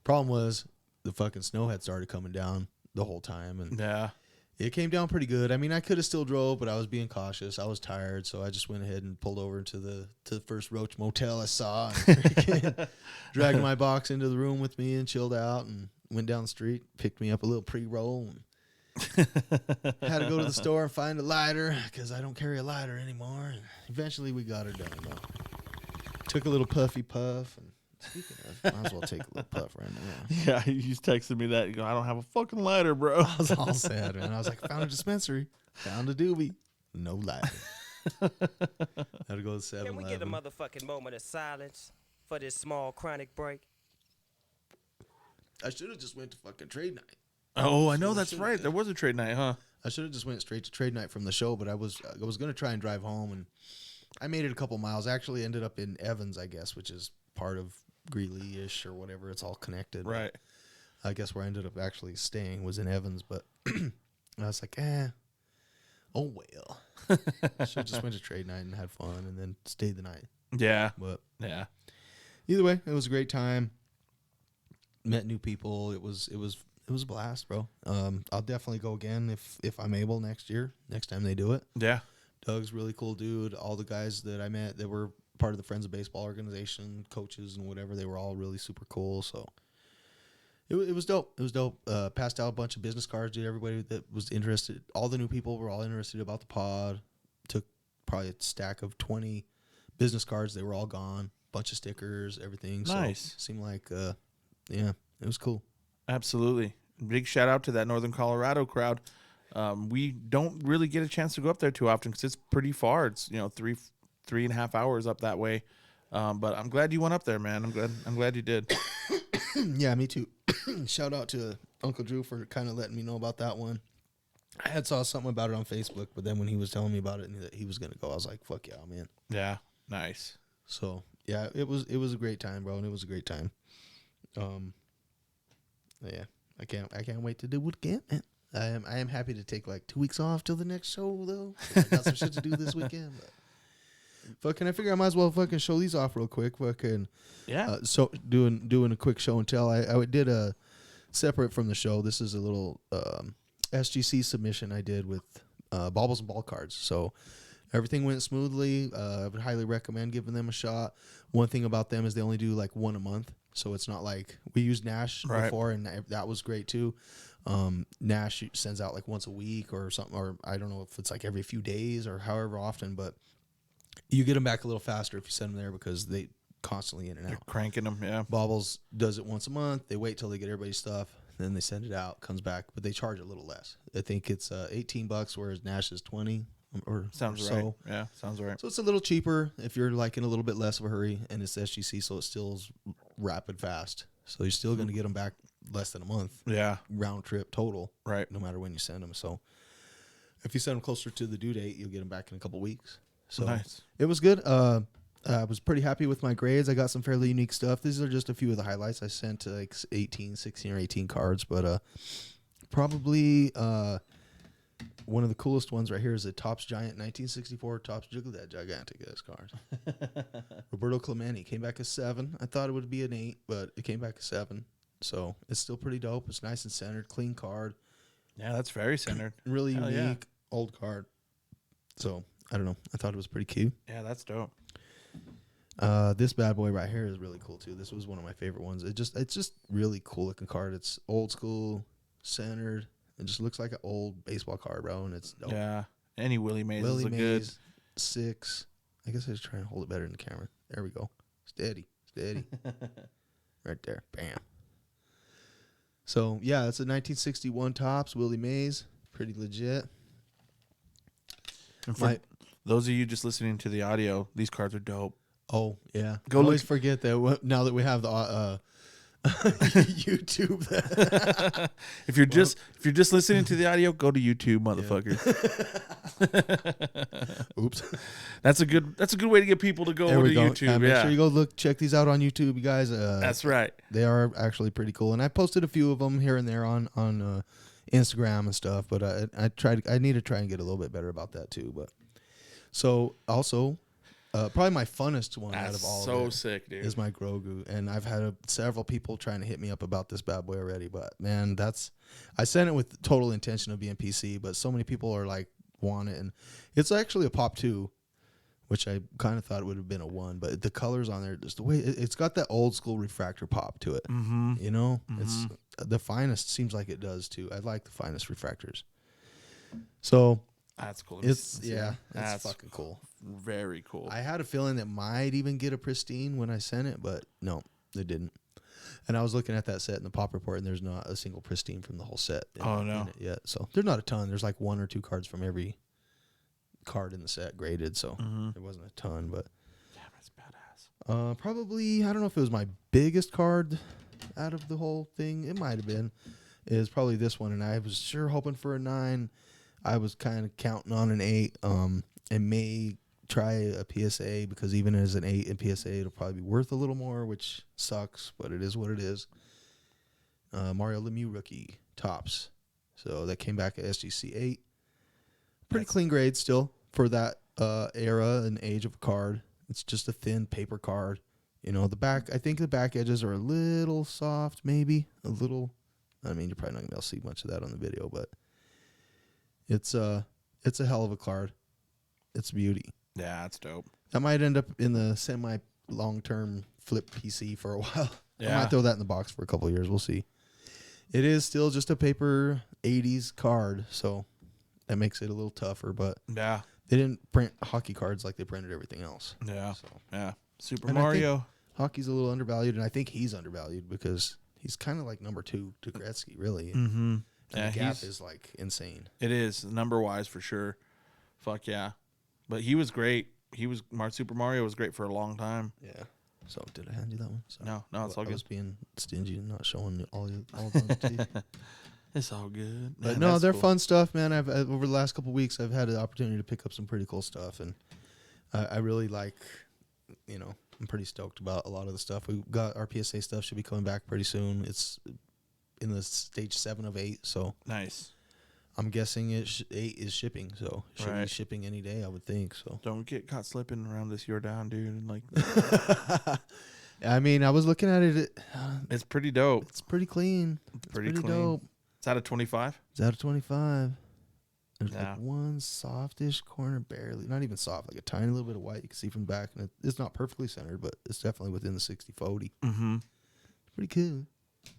Problem was the fucking snow had started coming down the whole time, and Yeah. it came down pretty good. I mean, I could have still drove, but I was being cautious. I was tired, so I just went ahead and pulled over to the first Roach Motel I saw and freaking dragged my box into the room with me and chilled out and went down the street, picked me up a little pre-roll, and had to go to the store and find a lighter because I don't carry a lighter anymore. And eventually we got her done, though. Took a little puffy puff. And speaking of, might as well take a little puff right now. Yeah, you just texted me that. You go, I don't have a fucking lighter, bro. I was all sad, man. I was like, found a dispensary, found a doobie, no lighter. Had to go to 7-Eleven. Can we get a motherfucking moment of silence for this small chronic break? I should have just went to fucking trade night. Oh, I know, that's right. There was a trade night, huh? I should have just went straight to trade night from the show, but I was going to try and drive home, and I made it a couple miles. I actually ended up in Evans, I guess, which is part of Greeley-ish or whatever. It's all connected. Right. I guess where I ended up actually staying was in Evans, but I was like, oh well. I should have just went to trade night and had fun and then stayed the night. Yeah. But Yeah. either way, it was a great time. Met new people. It was a blast, bro. I'll definitely go again if I'm able next time they do it. Yeah. Doug's really cool dude. All the guys that I met that were part of the Friends of Baseball organization, coaches and whatever, they were all really super cool. So it was dope. It was dope. Passed out a bunch of business cards to everybody that was interested. All the new people were all interested about the pod. Took probably a stack of 20 business cards. They were all gone. Bunch of stickers, everything. Nice. So seemed like, it was cool. Absolutely. Big shout out to that Northern Colorado crowd. We don't really get a chance to go up there too often because it's pretty far. It's 3.5 hours up that way. But I'm glad you went up there, man. I'm glad you did. Yeah, me too. Shout out to Uncle Drew for kind of letting me know about that one. I had saw something about it on Facebook, but then when he was telling me about it and that he was gonna go, I was like, "Fuck yeah, man!" Yeah, nice. So yeah, it was a great time, bro, and it was a great time. Yeah, I can't wait to do it again, man. I am happy to take like 2 weeks off till the next show though. I got some shit to do this weekend. But fucking, I figure I might as well fucking show these off real quick. Fucking Yeah. So doing a quick show and tell. I did a separate from the show. This is a little SGC submission I did with baubles and ball cards. So everything went smoothly. I would highly recommend giving them a shot. One thing about them is they only do like one a month. So it's not like we used Nash before, and that was great too. Nash sends out like once a week or something, or I don't know if it's like every few days or however often, but you get them back a little faster if you send them there because they constantly in and They're out. cranking them, yeah. Baubles does it once a month. They wait till they get everybody's stuff, then they send it out, comes back, but they charge a little less. I think it's $18, whereas Nash is 20 or Sounds so. right. Yeah, sounds right. So it's a little cheaper if you're like in a little bit less of a hurry, and it's SGC, so it still's rapid fast. So you're still going to get them back less than a month. Yeah. Round trip total. Right. No matter when you send them. So if you send them closer to the due date, you'll get them back in a couple weeks. So Nice. It was good. I was pretty happy with my grades. I got some fairly unique stuff. These are just a few of the highlights. I sent like 16 or 18 cards, but probably one of the coolest ones right here is the Topps Giant 1964 Topps That Gigantic card. Roberto Clemente came back a 7. I thought it would be an 8, but it came back a 7. So it's still pretty dope. It's nice and centered, clean card. Yeah, that's very centered. Really Hell unique, old card. So I don't know. I thought it was pretty cute. Yeah, that's dope. This bad boy right here is really cool too. This was one of my favorite ones. It's just really cool looking card. It's old school, centered. It just looks like an old baseball card, bro, and it's dope. Yeah. Any Willie Mays Willie is a Mays, good. 6. I guess I was trying to hold it better in the camera. There we go. Steady. Right there. Bam. So, yeah, it's a 1961 Topps Willie Mays. Pretty legit. And for those of you just listening to the audio, these cards are dope. Oh, yeah. Go I always forget that now that we have the YouTube. If you're just listening to the audio, go to YouTube, motherfuckers. Oops. That's a good way to get people to go to YouTube. Make sure you go check these out on YouTube, you guys. That's right. They are actually pretty cool, and I posted a few of them here and there on Instagram and stuff. But I need to try and get a little bit better about that too. But so also. Probably my funnest one out of all so of it sick, dude. is my Grogu. And I've had several people trying to hit me up about this bad boy already. But, man, I sent it with total intention of being PC. But so many people are like, want it. And it's actually a Pop 2, which I kind of thought it would have been a 1. But the colors on there, just the way it's got that old school refractor pop to it. Mm-hmm. You know? Mm-hmm. It's the finest seems like it does, too. I like the finest refractors. So... That's cool. It's fucking cool. Very cool. I had a feeling that might even get a pristine when I sent it, but no, it didn't. And I was looking at that set in the pop report, and there's not a single pristine from the whole set. In it yet. So there's not a ton. There's like 1 or 2 cards from every card in the set graded, so there wasn't a ton. But damn, that's badass. Probably, I don't know if it was my biggest card out of the whole thing. It might have been. Is probably this one, and I was sure hoping for a 9. I was kind of counting on an 8, and may try a PSA because even as an 8 in PSA, it'll probably be worth a little more, which sucks, but it is what it is. Mario Lemieux rookie Topps, so that came back at SGC 8. Pretty clean grade still for that era and age of a card. It's just a thin paper card. You know, I think the back edges are a little soft, maybe a little. I mean, you're probably not gonna be able to see much of that on the video, but. It's a hell of a card. It's beauty. Yeah, it's dope. That might end up in the semi long-term flip PC for a while. Yeah. I might throw that in the box for a couple of years. We'll see. It is still just a paper 80s card, so that makes it a little tougher. But yeah, they didn't print hockey cards like they printed everything else. Yeah, so. Yeah. Super Mario. Hockey's a little undervalued, and I think he's undervalued because he's kind of like number 2 to Gretzky, really. Mm-hmm. And the gap is like insane. It is number wise for sure. Fuck yeah, but he was great. Super Mario was great for a long time. Yeah. So did I hand you that one? Sorry. No, it's all good. I was being stingy and not showing all the teeth. It's all good. But no, they're fun stuff, man. I've over the last couple of weeks, I've had the opportunity to pick up some pretty cool stuff, and I really like. You know, I'm pretty stoked about a lot of the stuff. We got our PSA stuff should be coming back pretty soon. It's in the stage 7 of 8, so nice. I'm guessing 8 is shipping, so it should be shipping any day, I would think. So don't get caught slipping around this year down, dude. Like, I mean, I was looking at it. It's pretty dope. It's pretty clean. It's pretty clean. Dope. It's out of 25. It's out of 25. There's like one softish corner, barely, not even soft, like a tiny little bit of white you can see from the back, and it's not perfectly centered, but it's definitely within the 60/40. Mm-hmm. Pretty cool.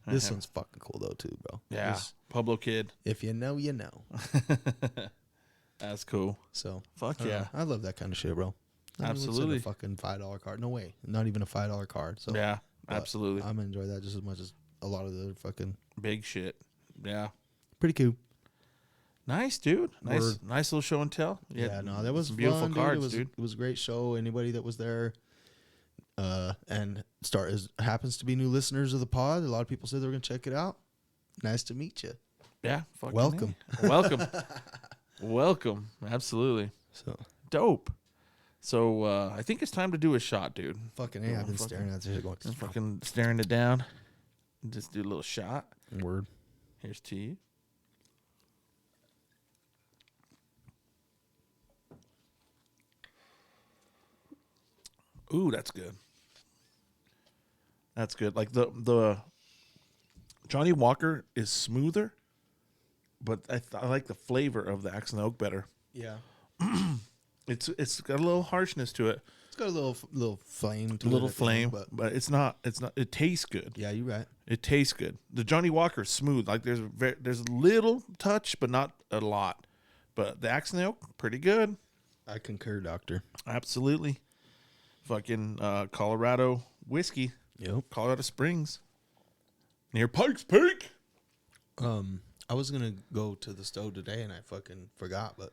This one's fucking cool though too, bro. Yeah, Pueblo kid. If you know, you know. That's cool. So fuck yeah, I love that kind of shit, bro. Absolutely. A fucking $5 card. No way, not even a $5 card. So yeah, absolutely. I'm gonna enjoy that just as much as a lot of the other fucking big shit. Yeah, pretty cool. Nice, dude. Nice little show and tell. Yeah, no, that was beautiful fun, cards, dude. It was a great show. Anybody that was there. And happens to be new listeners of the pod. A lot of people said they were going to check it out. Nice to meet you. Yeah. Welcome. Welcome. Absolutely. So dope. So I think it's time to do a shot, dude. Fucking A, I've been staring at this going. Fucking staring it down. Just do a little shot. Word. Here's to you. Ooh, that's good. That's good. Like the Johnny Walker is smoother, but I like the flavor of the Accent Oak better. Yeah. It's got a little harshness to it. It's got a little flame to A it. little at the end, flame, but it's not. It tastes good. yeah, you're right. It tastes good. The Johnny Walker is smooth. Like there's a little touch, but not a lot. But the Axe and Oak, pretty good. I concur, Doctor. Absolutely. Fucking Colorado whiskey. Yep. Colorado Springs. Near Pikes Peak. I was gonna go to the stove today and I fucking forgot, but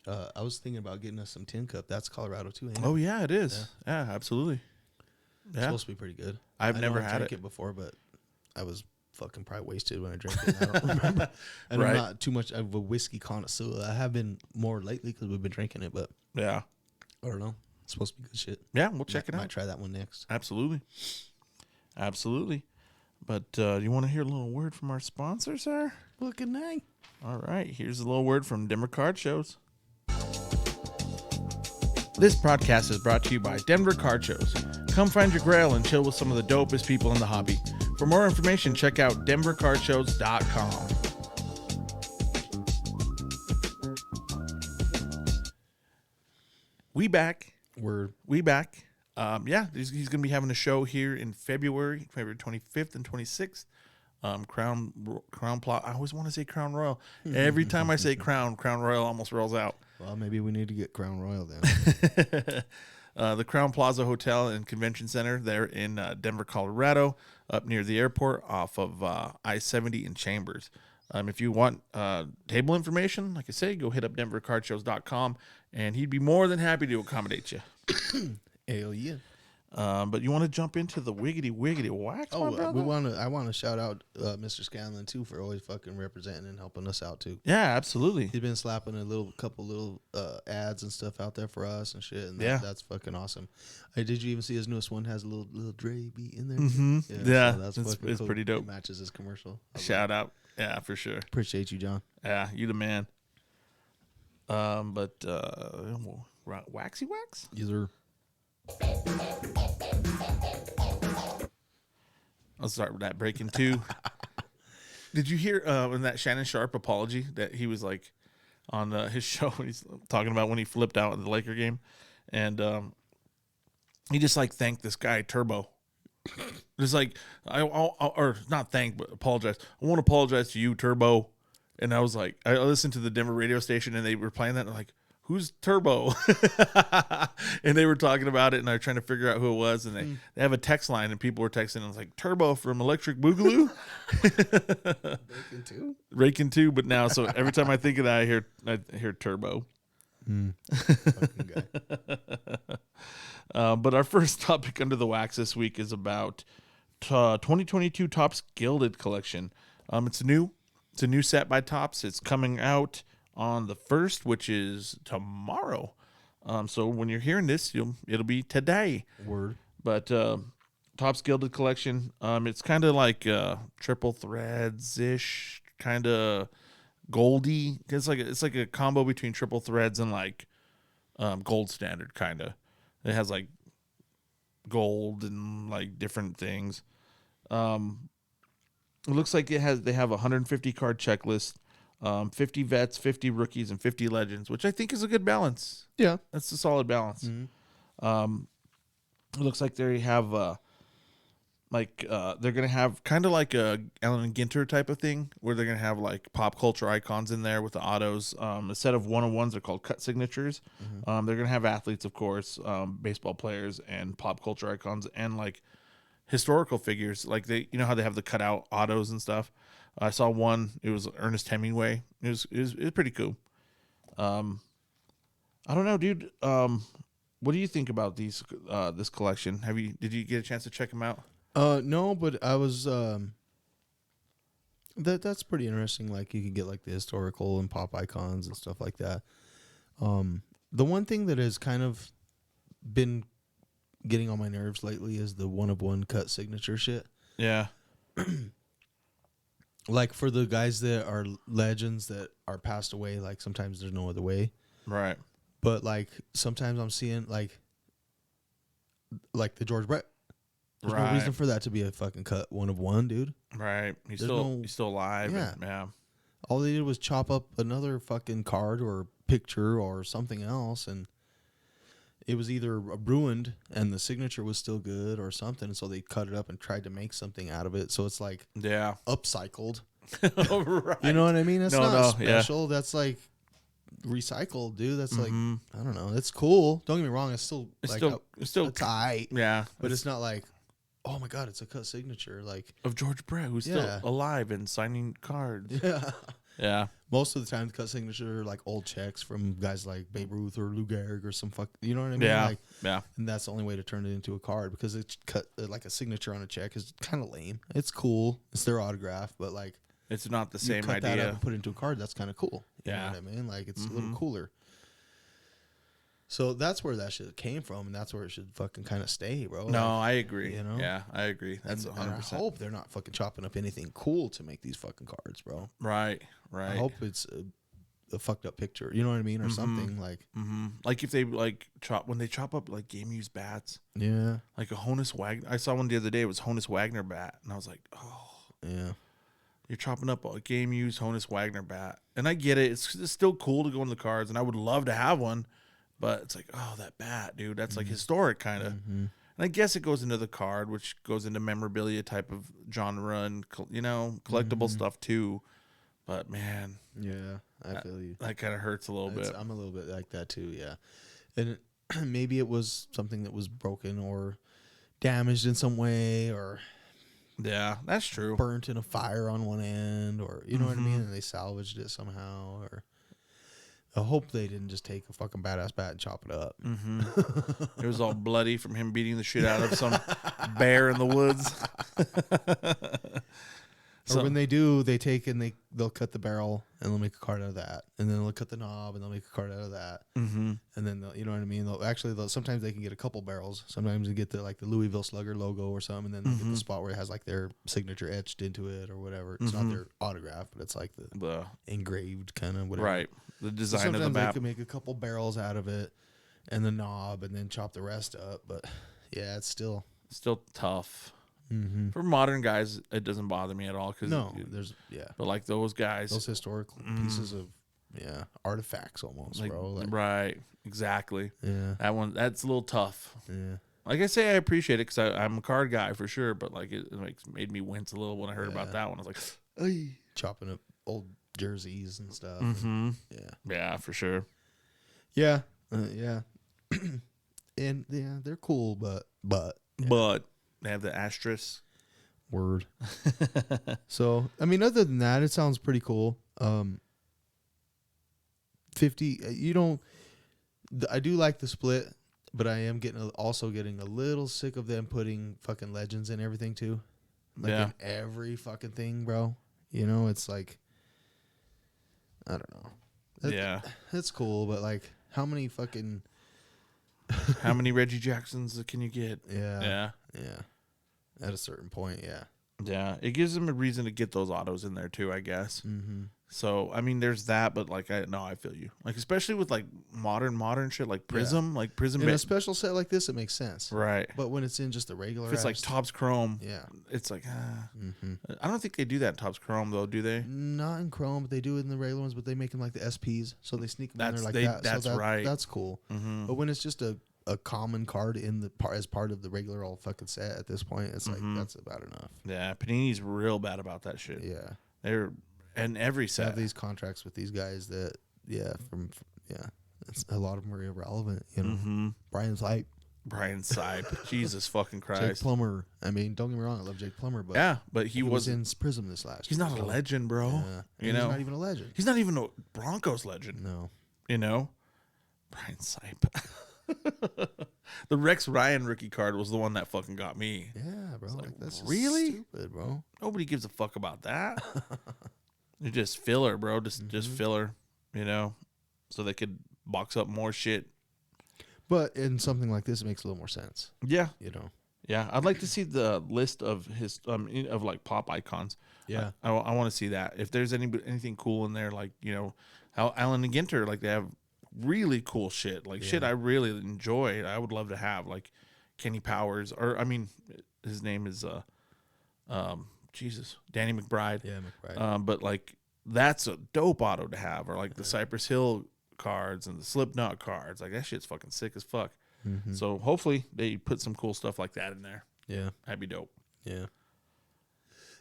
I was thinking about getting us some tin cup. That's Colorado too, ain't it? Oh yeah, it is. Yeah, absolutely. It's Yeah. supposed to be pretty good. I've I never know I've had drank it. before, but I was fucking probably wasted when I drank it. And I don't remember. And Right. I'm not too much of a whiskey connoisseur. I have been more lately because we've been drinking it, but Yeah. I don't know. It's supposed to be good shit. Yeah, we'll check it Might out. try that one next. Absolutely. Absolutely. But you want to hear a little word from our sponsor, sir? Fucking nice. All right, here's a little word from Denver Card Shows. This podcast is brought to you by Denver Card Shows. Come find your grail and chill with some of the dopest people in the hobby. For more information, check out denvercardshows.com. We back. We back. Yeah, he's going to be having a show here in February 25th and 26th. Crown Plot. I always want to say Crown Royal. Every time I say Crown Royal almost rolls out. Well, maybe we need to get Crown Royal then. The Crown Plaza Hotel and Convention Center there in Denver, Colorado, up near the airport off of I-70 in Chambers. If you want table information, like I say, go hit up denvercardshows.com, and he'd be more than happy to accommodate you. Hell yeah. But you want to jump into the wiggity wax, my brother? I want to shout out Mr. Scanlon too for always fucking representing and helping us out too. Yeah, absolutely. He's been slapping a couple little ads and stuff out there for us and shit. And that's fucking awesome. Did you even see his newest one has a little Dre beat in there? Mm-hmm. Yeah, so that's it's cool. pretty dope. It matches his commercial. Shout out. Yeah, for sure. Appreciate you, John. Yeah, you the man. But waxy wax? Yes, sir. I'll start with that Breaking Two. Did you hear in that Shannon Sharp apology that he was like on his show when he's talking about when he flipped out in the Laker game, and he just like thanked this guy Turbo. Just like or not thank but apologize. I want to apologize to you, Turbo. And I was like, I listened to the Denver radio station and they were playing that. And I'm like, who's Turbo? And they were talking about it, and I was trying to figure out who it was. And they have a text line, and people were texting. And I was like, Turbo from Electric Boogaloo. Raking 2, but now so every time I think of that, I hear Turbo. Fucking guy. But our first topic under the wax this week is about 2022 Topps Gilded Collection. It's new. It's a new set by Topps. It's coming out on the 1st, which is tomorrow. So when you're hearing this, it'll be today. Word. But Topps Gilded Collection, it's kind of like triple threads ish, kind of goldy. It's like a combo between triple threads and like gold standard kind of. It has like gold and like different things. It looks like they have a 150 card checklist, 50 vets, 50 rookies, and 50 legends, which I think is a good balance. Yeah. That's a solid balance. Mm-hmm. It looks like they have they're gonna have kind of like a Allen Ginter type of thing, where they're gonna have like pop culture icons in there with the autos. A set of 101s are called cut signatures. Mm-hmm. They're gonna have athletes, of course, baseball players, and pop culture icons, and like historical figures. Like how they have the cutout autos and stuff. I saw one. It was Ernest Hemingway. It was pretty cool. I don't know, dude. What do you think about these this collection? Did you get a chance to check them out? No, but I was that's pretty interesting. Like you can get like the historical and pop icons and stuff like that. The one thing that has kind of been getting on my nerves lately is the one-of-one cut signature shit. Yeah. Like for the guys that are legends that are passed away, like sometimes there's no other way. Right. But like sometimes I'm seeing like the George Brett. There's no reason for that to be a fucking cut one-of-one, dude. Right. He's There's still alive. Yeah. Yeah. All they did was chop up another fucking card or picture or something else, and it was either ruined and the signature was still good or something, and so they cut it up and tried to make something out of it. So it's like upcycled. Right. You know what I mean? That's not special. Yeah. That's like recycled, dude. That's like, I don't know. It's cool. Don't get me wrong. It's still tight. Yeah. But it's not like, oh my God, it's a cut signature. Like of George Brett, who's still alive and signing cards. Yeah. Yeah. Most of the time, the cut signature are like old checks from guys like Babe Ruth or Lou Gehrig or some you know what I mean? Yeah. Like, yeah. And that's the only way to turn it into a card, because it's cut like a signature on a check is kind of lame. It's cool. It's their autograph, but like, it's not the same cut idea. That up and put it into a card. That's kind of cool. You know what I mean? Like, it's a little cooler. So that's where that shit came from, and that's where it should fucking kind of stay, bro. No, like, I agree. You know? Yeah, I agree. That's 100%. And I hope they're not fucking chopping up anything cool to make these fucking cards, bro. Right. I hope it's a fucked up picture. You know what I mean? Or something like. Like if they like when they chop up like game used bats. Yeah. Like a Honus Wagner. I saw one the other day. It was Honus Wagner bat, and I was like, oh. Yeah. You're chopping up a game used Honus Wagner bat, and I get it. It's still cool to go in the cards, and I would love to have one. But it's like, oh, that bat, dude. That's like historic kind of. And I guess it goes into the card, which goes into memorabilia type of genre and, collectible stuff too. But, man. Yeah, I feel you. That kind of hurts a little bit. I'm a little bit like that too, yeah. And maybe it was something that was broken or damaged in some way, or... Yeah, that's true. Burnt in a fire on one end, or, you know what I mean? And they salvaged it somehow, or... I hope they didn't just take a fucking badass bat and chop it up. It was all bloody from him beating the shit out of some bear in the woods. Or when they do, they take and they'll cut the barrel and they'll make a card out of that, and then they'll cut the knob and they'll make a card out of that, and then you know what I mean. Sometimes they can get a couple barrels. Sometimes they get the Louisville Slugger logo or something, and then they get the spot where it has like their signature etched into it or whatever. It's not their autograph, but it's like the engraved kind of whatever. Right. The design so of the sometimes map. they can make a couple barrels out of it and the knob, and then chop the rest up. But yeah, it's still tough. For modern guys, it doesn't bother me at all. But like those guys, those historical pieces of artifacts almost, like, bro. Like, right, exactly. Yeah, that's a little tough. Yeah, like I say, I appreciate it because I'm a card guy for sure. But like it made me wince a little when I heard about that one. I was like, ay. Chopping up old jerseys and stuff. Yeah, for sure. Yeah, and yeah, they're cool, but they have the asterisk. Word. So, I mean, other than that, it sounds pretty cool. 50. I do like the split, but I am also getting a little sick of them putting fucking legends in everything too. Like in every fucking thing, bro. You know, it's like, I don't know. It's cool, but like, how many Reggie Jacksons can you get? Yeah. At a certain point, yeah. Yeah, it gives them a reason to get those autos in there too, I guess. So, I mean, there's that, but like, I feel you. Like, especially with like modern shit, like Prism, In a special set like this, it makes sense, right? But when it's in just the regular, if it's like Topps Chrome, it's like, I don't think they do that in Topps Chrome though, do they? Not in Chrome, but they do it in the regular ones. But they make them like the SPs, so they sneak them in there like that. That's right. That's cool. But when it's just a common card as part of the regular old fucking set at this point, it's like that's about enough. Yeah, Panini's real bad about that shit. Yeah, they're and every set have these contracts with these guys that a lot of them are irrelevant. You know, Brian Sipe, Jesus fucking Christ, Jake Plummer. I mean, don't get me wrong, I love Jake Plummer, but but he was in Prism this last year. He's not a legend, bro. You know, he's not even a legend. He's not even a Broncos legend. No, you know, Brian Sipe. The Rex Ryan rookie card was the one that fucking got me. Yeah, bro. Like, that's really stupid, bro. Nobody gives a fuck about that. They're just filler, bro. Just filler, you know, so they could box up more shit. But in something like this, it makes a little more sense. Yeah, you know. Yeah, I'd like to see the list of his of like pop icons. Yeah, I want to see that. If there's anything cool in there, like, you know, how Allen and Ginter, like, they have really cool shit, like shit I really enjoy. I would love to have, like Kenny Powers, or I mean, his name is Danny McBride. Yeah, McBride. But like, that's a dope auto to have, or like the Cypress Hill cards and the Slipknot cards. Like, that shit's fucking sick as fuck. Mm-hmm. So hopefully they put some cool stuff like that in there. Yeah. That'd be dope. Yeah.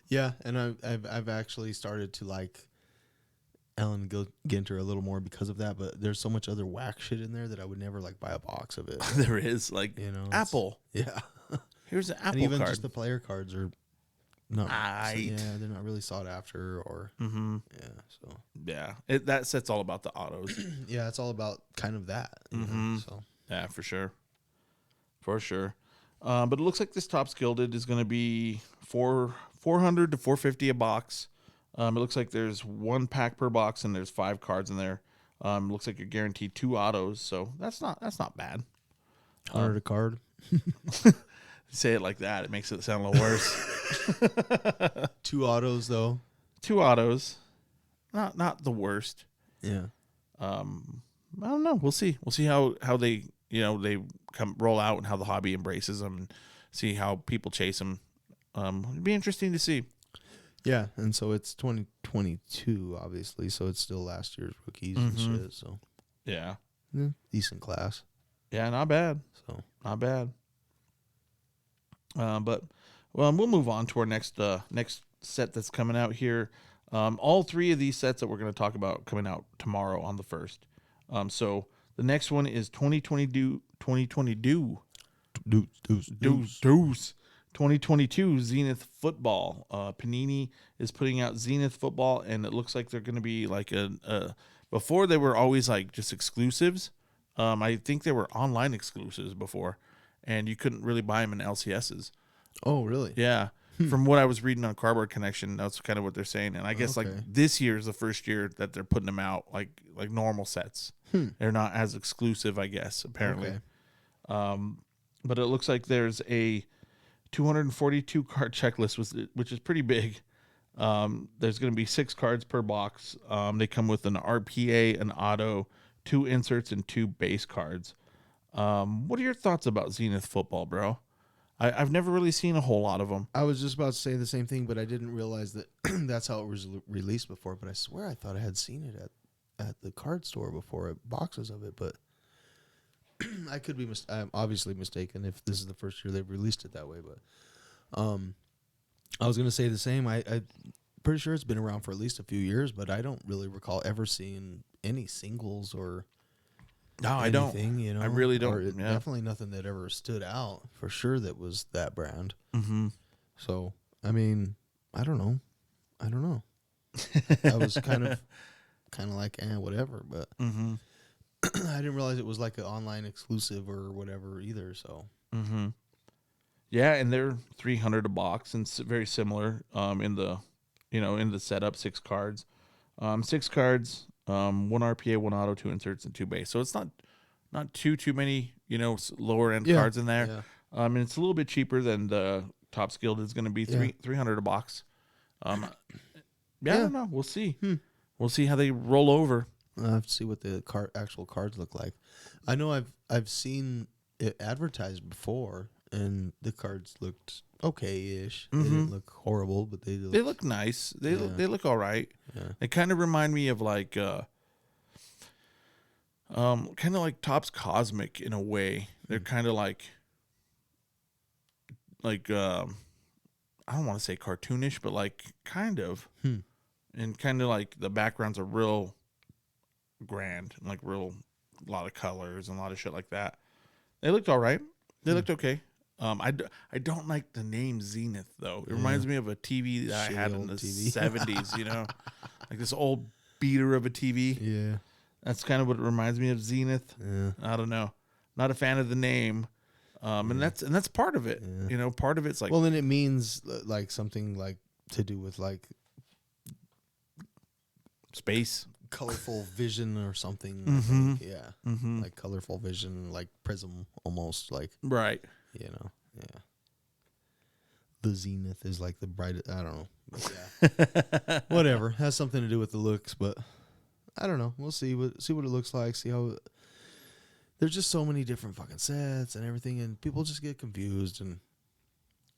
Yeah, and I've actually started to like Ellen Ginter a little more because of that, but there's so much other whack shit in there that I would never like buy a box of it. There is like Apple. Yeah. Here's an Apple and even card. just the player cards are not. Right. Yeah, they're not really sought after, or yeah. So that set's all about the autos. yeah, it's all about kind of that. You know, so Yeah, for sure. But it looks like this Topps Gilded is going to be $400 to $450 a box. It looks like there's one pack per box and there's 5 cards in there. It looks like you're guaranteed 2 autos, so that's not bad. $100 a card. Say it like that, it makes it sound a little worse. 2 autos though. 2 autos, not the worst. Yeah. I don't know. We'll see. We'll see how they they roll out and how the hobby embraces them and see how people chase them. It'd be interesting to see. Yeah, and so it's 2022, obviously, so it's still last year's rookies and shit. So Yeah, decent class. yeah, not bad. So Not bad. But we'll move on to our next set that's coming out here. All 3 of these sets that we're going to talk about coming out tomorrow on the 1st. So the next one is 2022 Zenith Football. Panini is putting out Zenith Football, and it looks like they're going to be like before they were always like just exclusives. I think they were online exclusives before, and you couldn't really buy them in LCSs. Oh, really? Yeah. From what I was reading on Cardboard Connection, that's kind of what they're saying. And I guess like this year is the first year that they're putting them out like normal sets. They're not as exclusive, I guess, apparently. Okay. But it looks like there's a 242 card checklist, which is pretty big. There's going to be 6 cards per box. They come with an RPA, an auto, 2 inserts, and 2 base cards. What are your thoughts about Zenith Football, bro? I've never really seen a whole lot of them. I was just about to say the same thing, but I didn't realize that that's how it was released before. But I swear I thought I had seen it at the card store before, boxes of it. But I could be I'm obviously mistaken if this is the first year they've released it that way. But I was going to say the same. I'm pretty sure it's been around for at least a few years, but I don't really recall ever seeing any singles or No, anything, I don't. You know, I really don't. Or Yeah. Definitely nothing that ever stood out for sure that was that brand. Mm-hmm. So, I mean, I don't know. I was kind of like, whatever, but Mm-hmm. I didn't realize it was like an online exclusive or whatever either. So, Mm-hmm. Yeah, and they're $300 a box, and very similar. In the setup, 6 cards, 6 cards, 1 RPA, 1 auto, 2 inserts, and 2 base. So it's not too many lower end cards in there. Yeah. And it's a little bit cheaper than the Topps Gilded is going to be. $300 a box. I don't know. We'll see. We'll see how they roll over. I'll have to see what the actual cards look like. I know I've seen it advertised before, and the cards looked okay-ish. They didn't look horrible, but they look nice. They look all right. Yeah. They kind of remind me of like kind of like Topps Cosmic in a way. They're kind of like I don't want to say cartoonish, but like kind of. And kind of like the backgrounds are real grand, and like real lot of colors and a lot of shit like that. They looked all right. They looked okay. I don't like the name Zenith though. It reminds me of a TV that I had in the TV. 70s, like this old beater of a TV. Yeah. That's kind of what it reminds me of, Zenith. Yeah. I don't know. Not a fan of the name. And that's part of it. Yeah. Part of it's like, Well, then it means like something like to do with like space. colorful vision or something. Mhm. Yeah. Mm-hmm. Like colorful vision, like prism almost, like, Right. yeah. The zenith is like the brightest, I don't know. But yeah. Whatever. Has something to do with the looks, but I don't know. We'll see what it looks like, see how there's just so many different fucking sets and everything, and people just get confused, and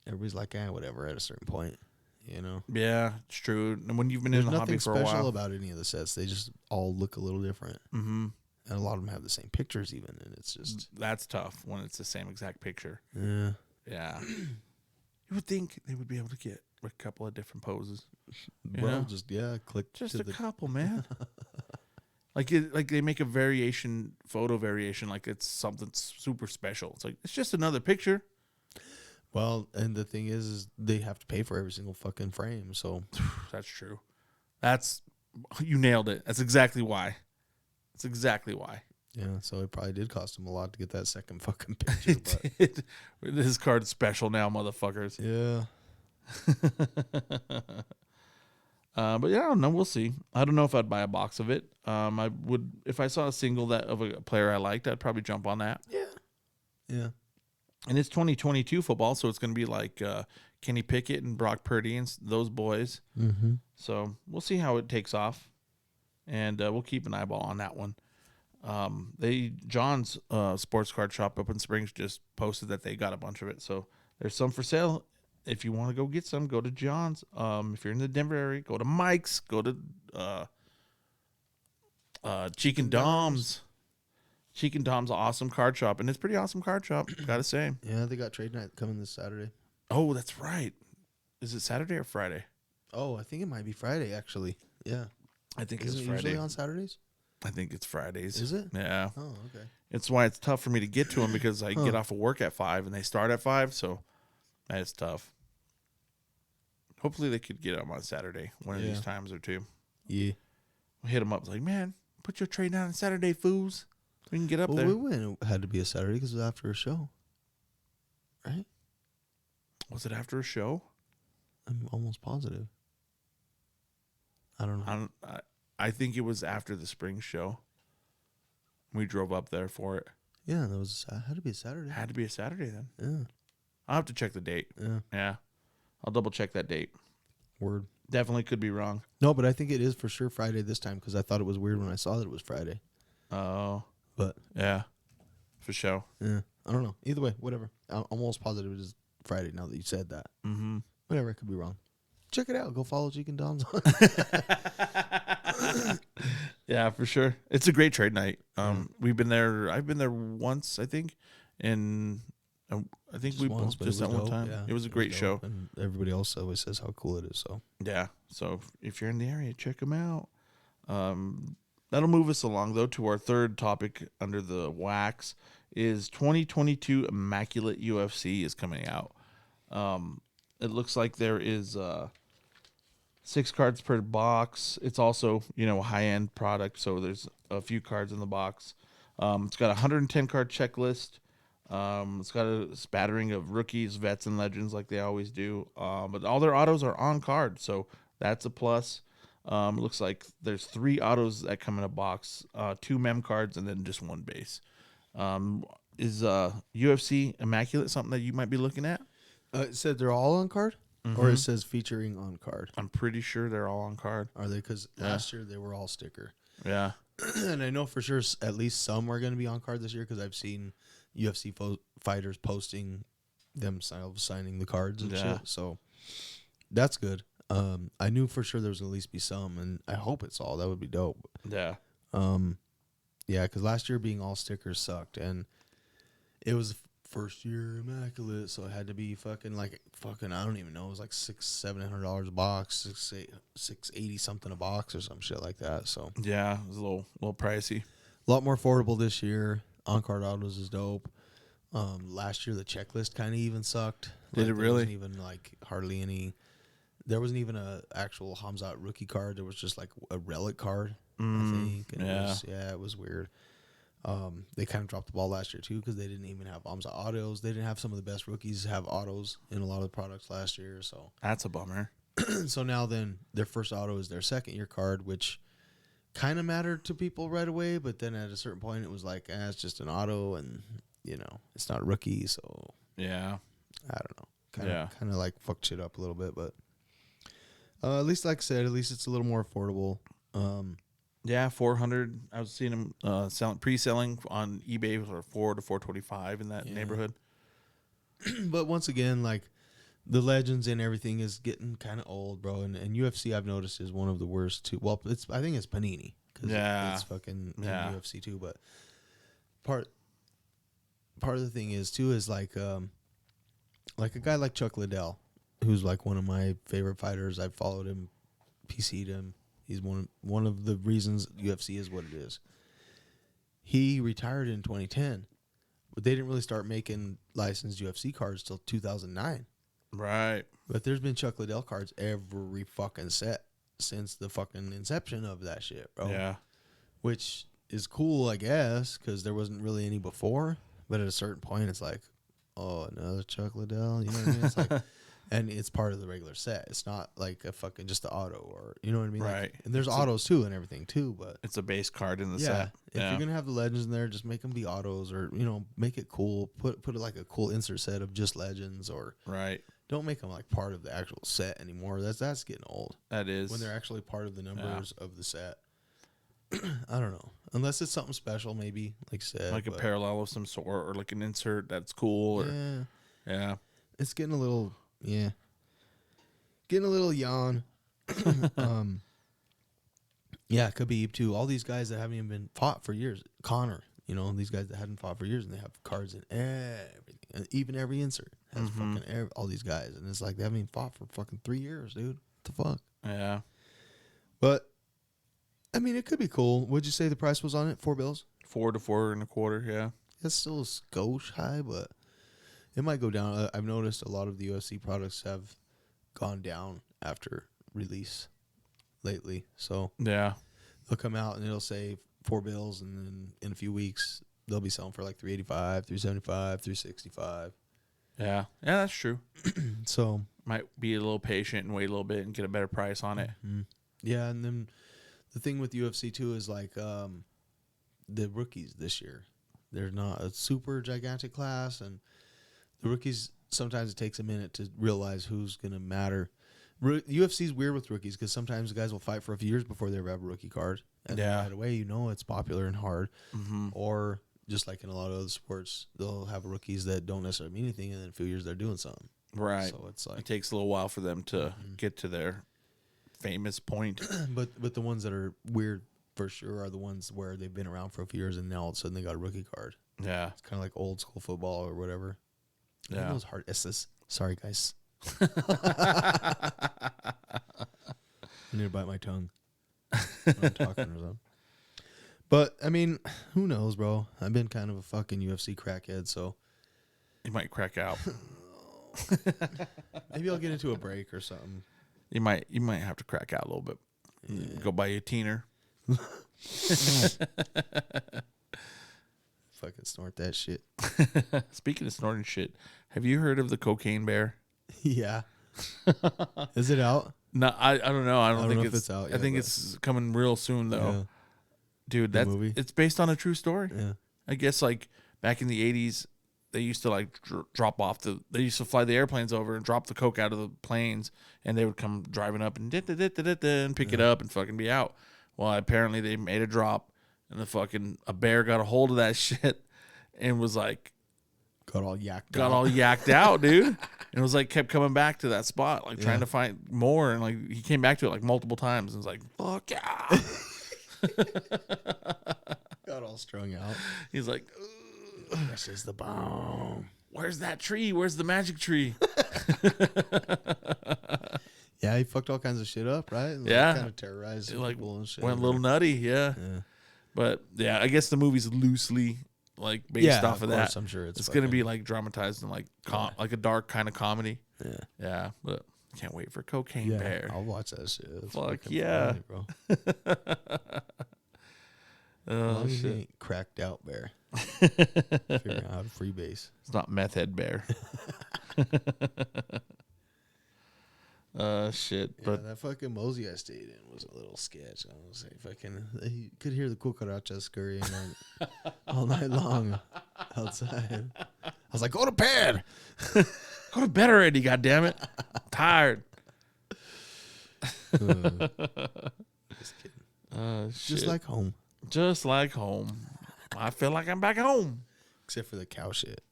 everybody's like, whatever at a certain point, Yeah, it's true. And when you've been There's in the nothing hobby for a special while. about any of the sets. They just all look a little different. Mm-hmm. And a lot of them have the same pictures even, and it's just... That's tough when it's the same exact picture. Yeah. Yeah. You would think they would be able to get a couple of different poses. Bro, click just to a the... couple, man. like they make a photo variation, like it's something super special. It's like, it's just another picture. Well, and the thing is they have to pay for every single fucking frame, so... That's true. You nailed it. That's exactly why. Yeah, so it probably did cost them a lot to get that second fucking picture. But This card's special now, motherfuckers. yeah. But yeah, I don't know. We'll see. I don't know if I'd buy a box of it. I would, if I saw a single of a player I liked, I'd probably jump on that. Yeah. And it's 2022 football, so it's going to be like Kenny Pickett and Brock Purdy and those boys. Mm-hmm. So we'll see how it takes off, and we'll keep an eyeball on that one. John's sports card shop up in Springs just posted that they got a bunch of it, so there's some for sale. If you want to go get some, go to John's. If you're in the Denver area, go to Mike's. Go to Cheek and Dom's. Cheek and Dom's an awesome card shop, and it's a pretty awesome card shop, gotta say. Yeah, they got trade night coming this Saturday. Oh, that's right. Is it Saturday or Friday? Oh, I think it might be Friday, actually. Yeah. I think Is it's it Friday. usually on Saturdays? I think it's Fridays. Is it? Yeah. Oh, okay. It's why it's tough for me to get to them, because I get off of work at 5 and they start at 5, so that's tough. Hopefully they could get them on Saturday, one of these times or two. Yeah. We'll hit them up. It's like, man, put your trade down on Saturday, fools. We can get up there. We went. It had to be a Saturday because it was after a show. Right? Was it after a show? I'm almost positive. I don't know. I think it was after the spring show. We drove up there for it. Yeah, had to be a Saturday. Had to be a Saturday then. Yeah. I'll have to check the date. Yeah. I'll double check that date. Word. Definitely could be wrong. No, but I think it is for sure Friday this time because I thought it was weird when I saw that it was Friday. Oh. But yeah. For sure. Yeah. I don't know. Either way, whatever. I'm almost positive it is Friday now that you said that. Mm-hmm. Whatever, I could be wrong. Check it out. Go follow Cheek and Dom's. Yeah, for sure. It's a great trade night. We've been there. I've been there once, I think, and I think we both just that one time. Yeah, it was a great show, and everybody else always says how cool it is. So yeah. So if you're in the area, check them out. That'll move us along though to our third topic under the wax. Is 2022 Immaculate UFC is coming out. It looks like there is 6 cards per box. It's also, a high-end product, so there's a few cards in the box. It's got a 110 card checklist. It's got a spattering of rookies, vets, and legends like they always do. But all their autos are on card, so that's a plus. It looks like there's 3 autos that come in a box, 2 mem cards, and then just 1 base. Is UFC Immaculate something that you might be looking at? It said they're all on card? Mm-hmm. Or it says featuring on card? I'm pretty sure they're all on card. Are they? Because last year they were all sticker. Yeah. And I know for sure at least some are going to be on card this year because I've seen UFC fighters posting themselves signing the cards and shit. So that's good. I knew for sure there was at least be some, and I hope it's all. That would be dope. Yeah. Yeah, because last year being all stickers sucked, and it was first year Immaculate, so it had to be fucking I don't even know, it was like $600-$700 a box, $680 something a box or some shit like that. So yeah, it was a little pricey. A lot more affordable this year. On card autos is dope. Last year the checklist kind of even sucked. Did it really? There wasn't even hardly any. There wasn't even a actual Hamzat rookie card. There was just like a relic card. I think. And it was weird. They kind of dropped the ball last year too because they didn't even have Hamzat autos. They didn't have some of the best rookies have autos in a lot of the products last year. So that's a bummer. So now then their first auto is their second year card, which kind of mattered to people right away. But then at a certain point it was like, it's just an auto and it's not a rookie. So yeah, I don't know. Kind of like fucked shit up a little bit, but at least like I said, at least it's a little more affordable. Yeah, 400. I was seeing them pre-selling on eBay for 4 to 425 in that neighborhood. But once again, like the legends and everything is getting kind of old, bro. And UFC I've noticed is one of the worst too. Well, I think it's Panini because Yeah. it's fucking in Yeah. UFC too. But part of the thing is too is like a guy like Chuck Liddell, who's like one of my favorite fighters. I've followed him, PC'd him. He's one of the reasons UFC is what it is. He retired in 2010, but they didn't really start making licensed UFC cards till 2009. Right. But there's been Chuck Liddell cards every fucking set since the fucking inception of that shit, bro. Yeah. Which is cool, I guess, because there wasn't really any before. But at a certain point, it's like, oh, another Chuck Liddell. You know what I mean? It's like, and it's part of the regular set. It's not like a fucking just the auto or, you know what I mean? Right. Like, and there's autos too and everything too. But It's a base card in the yeah, set. if you're gonna have the legends in there, just make them be autos, or make it cool. Put it like a cool insert set of just legends, or Right. don't make them like part of the actual set anymore. That's getting old. That is. When they're actually part of the numbers of the set. I don't know. Unless it's something special, maybe, like I said. like a parallel of some sort, or like an insert that's cool. Or, Yeah. yeah. It's getting a little, getting a little yawn. Yeah, Khabib too. All these guys that haven't even been fought for years. Connor, these guys that hadn't fought for years, and they have cards in everything. And even every insert has fucking all these guys. And it's like they haven't even fought for fucking 3 years, dude. What the fuck? Yeah. But, I mean, it could be cool. What'd you say the price was on it? $4? 4 to 4.25. Yeah. That's still a skosh high, but it might go down. I've noticed a lot of the UFC products have gone down after release lately. So Yeah. they'll come out and it'll say $4, and then in a few weeks they'll be selling for like $385, $375, $365. Yeah. Yeah, that's true. So Might be a little patient and wait a little bit and get a better price on it. yeah, and then the thing with UFC too is like the rookies this year. They're not a super gigantic class, and the rookies, sometimes it takes a minute to realize who's going to matter. UFC's weird with rookies because sometimes guys will fight for a few years before they ever have a rookie card. And then right away, it's popular and hard. Or just like in a lot of other sports, they'll have rookies that don't necessarily mean anything, and then in a few years they're doing something. Right. So it's like, It takes a little while for them to get to their famous point. but the ones that are weird for sure are the ones where they've been around for a few years and now all of a sudden they got a rookie card. Yeah. It's kind of like old school football or whatever. Yeah. Those hard S's. Sorry, guys. I need to bite my tongue when I'm talking or something. But, I mean, who knows, bro? I've been kind of a fucking UFC crackhead, so You might crack out. maybe I'll get into a break or something. You might have to crack out a little bit. Go buy you a teener. Fucking snort that shit. Speaking of snorting shit, have you heard of the cocaine bear? Yeah. Is it out? No, I don't know. I don't think know if it's out I yet, think but- it's coming real soon though. Yeah. Dude, The that's movie? it's based on a true story. Yeah. I guess like back in the 80s, they used to like drop off they used to fly the airplanes over and drop the coke out of the planes, and they would come driving up and and pick it up and fucking be out. Well, apparently they made a drop, and a bear got a hold of that shit and was like Got all yacked out, dude. And it was like kept coming back to that spot, like trying to find more, and like he came back to it like multiple times and was like, fuck yeah. Got all strung out. He's like, This is the bomb. where's that tree? Where's the magic tree? Yeah, he fucked all kinds of shit up, right? And Yeah. kind of terrorized Like people and shit. went a little nutty, yeah. But yeah, I guess the movie's loosely like based off of that. Course, I'm sure It's gonna be like dramatized and like like a dark kind of comedy. Yeah. Yeah, but can't wait for Cocaine Yeah, Bear. I'll watch that shit. It's Fuck fucking yeah. funny, bro. As Oh long as he shit! ain't cracked out bear. Figuring out how to freebase. It's not Meth Head Bear. Shit! Yeah, But that fucking Mosey I stayed in was a little sketch. I was say you could hear the cucarachas scurrying all night long outside. I was like, go to bed. go to bed already, goddammit. Tired. Just kidding. Shit. Just like home, I feel like I'm back home. except for the cow shit.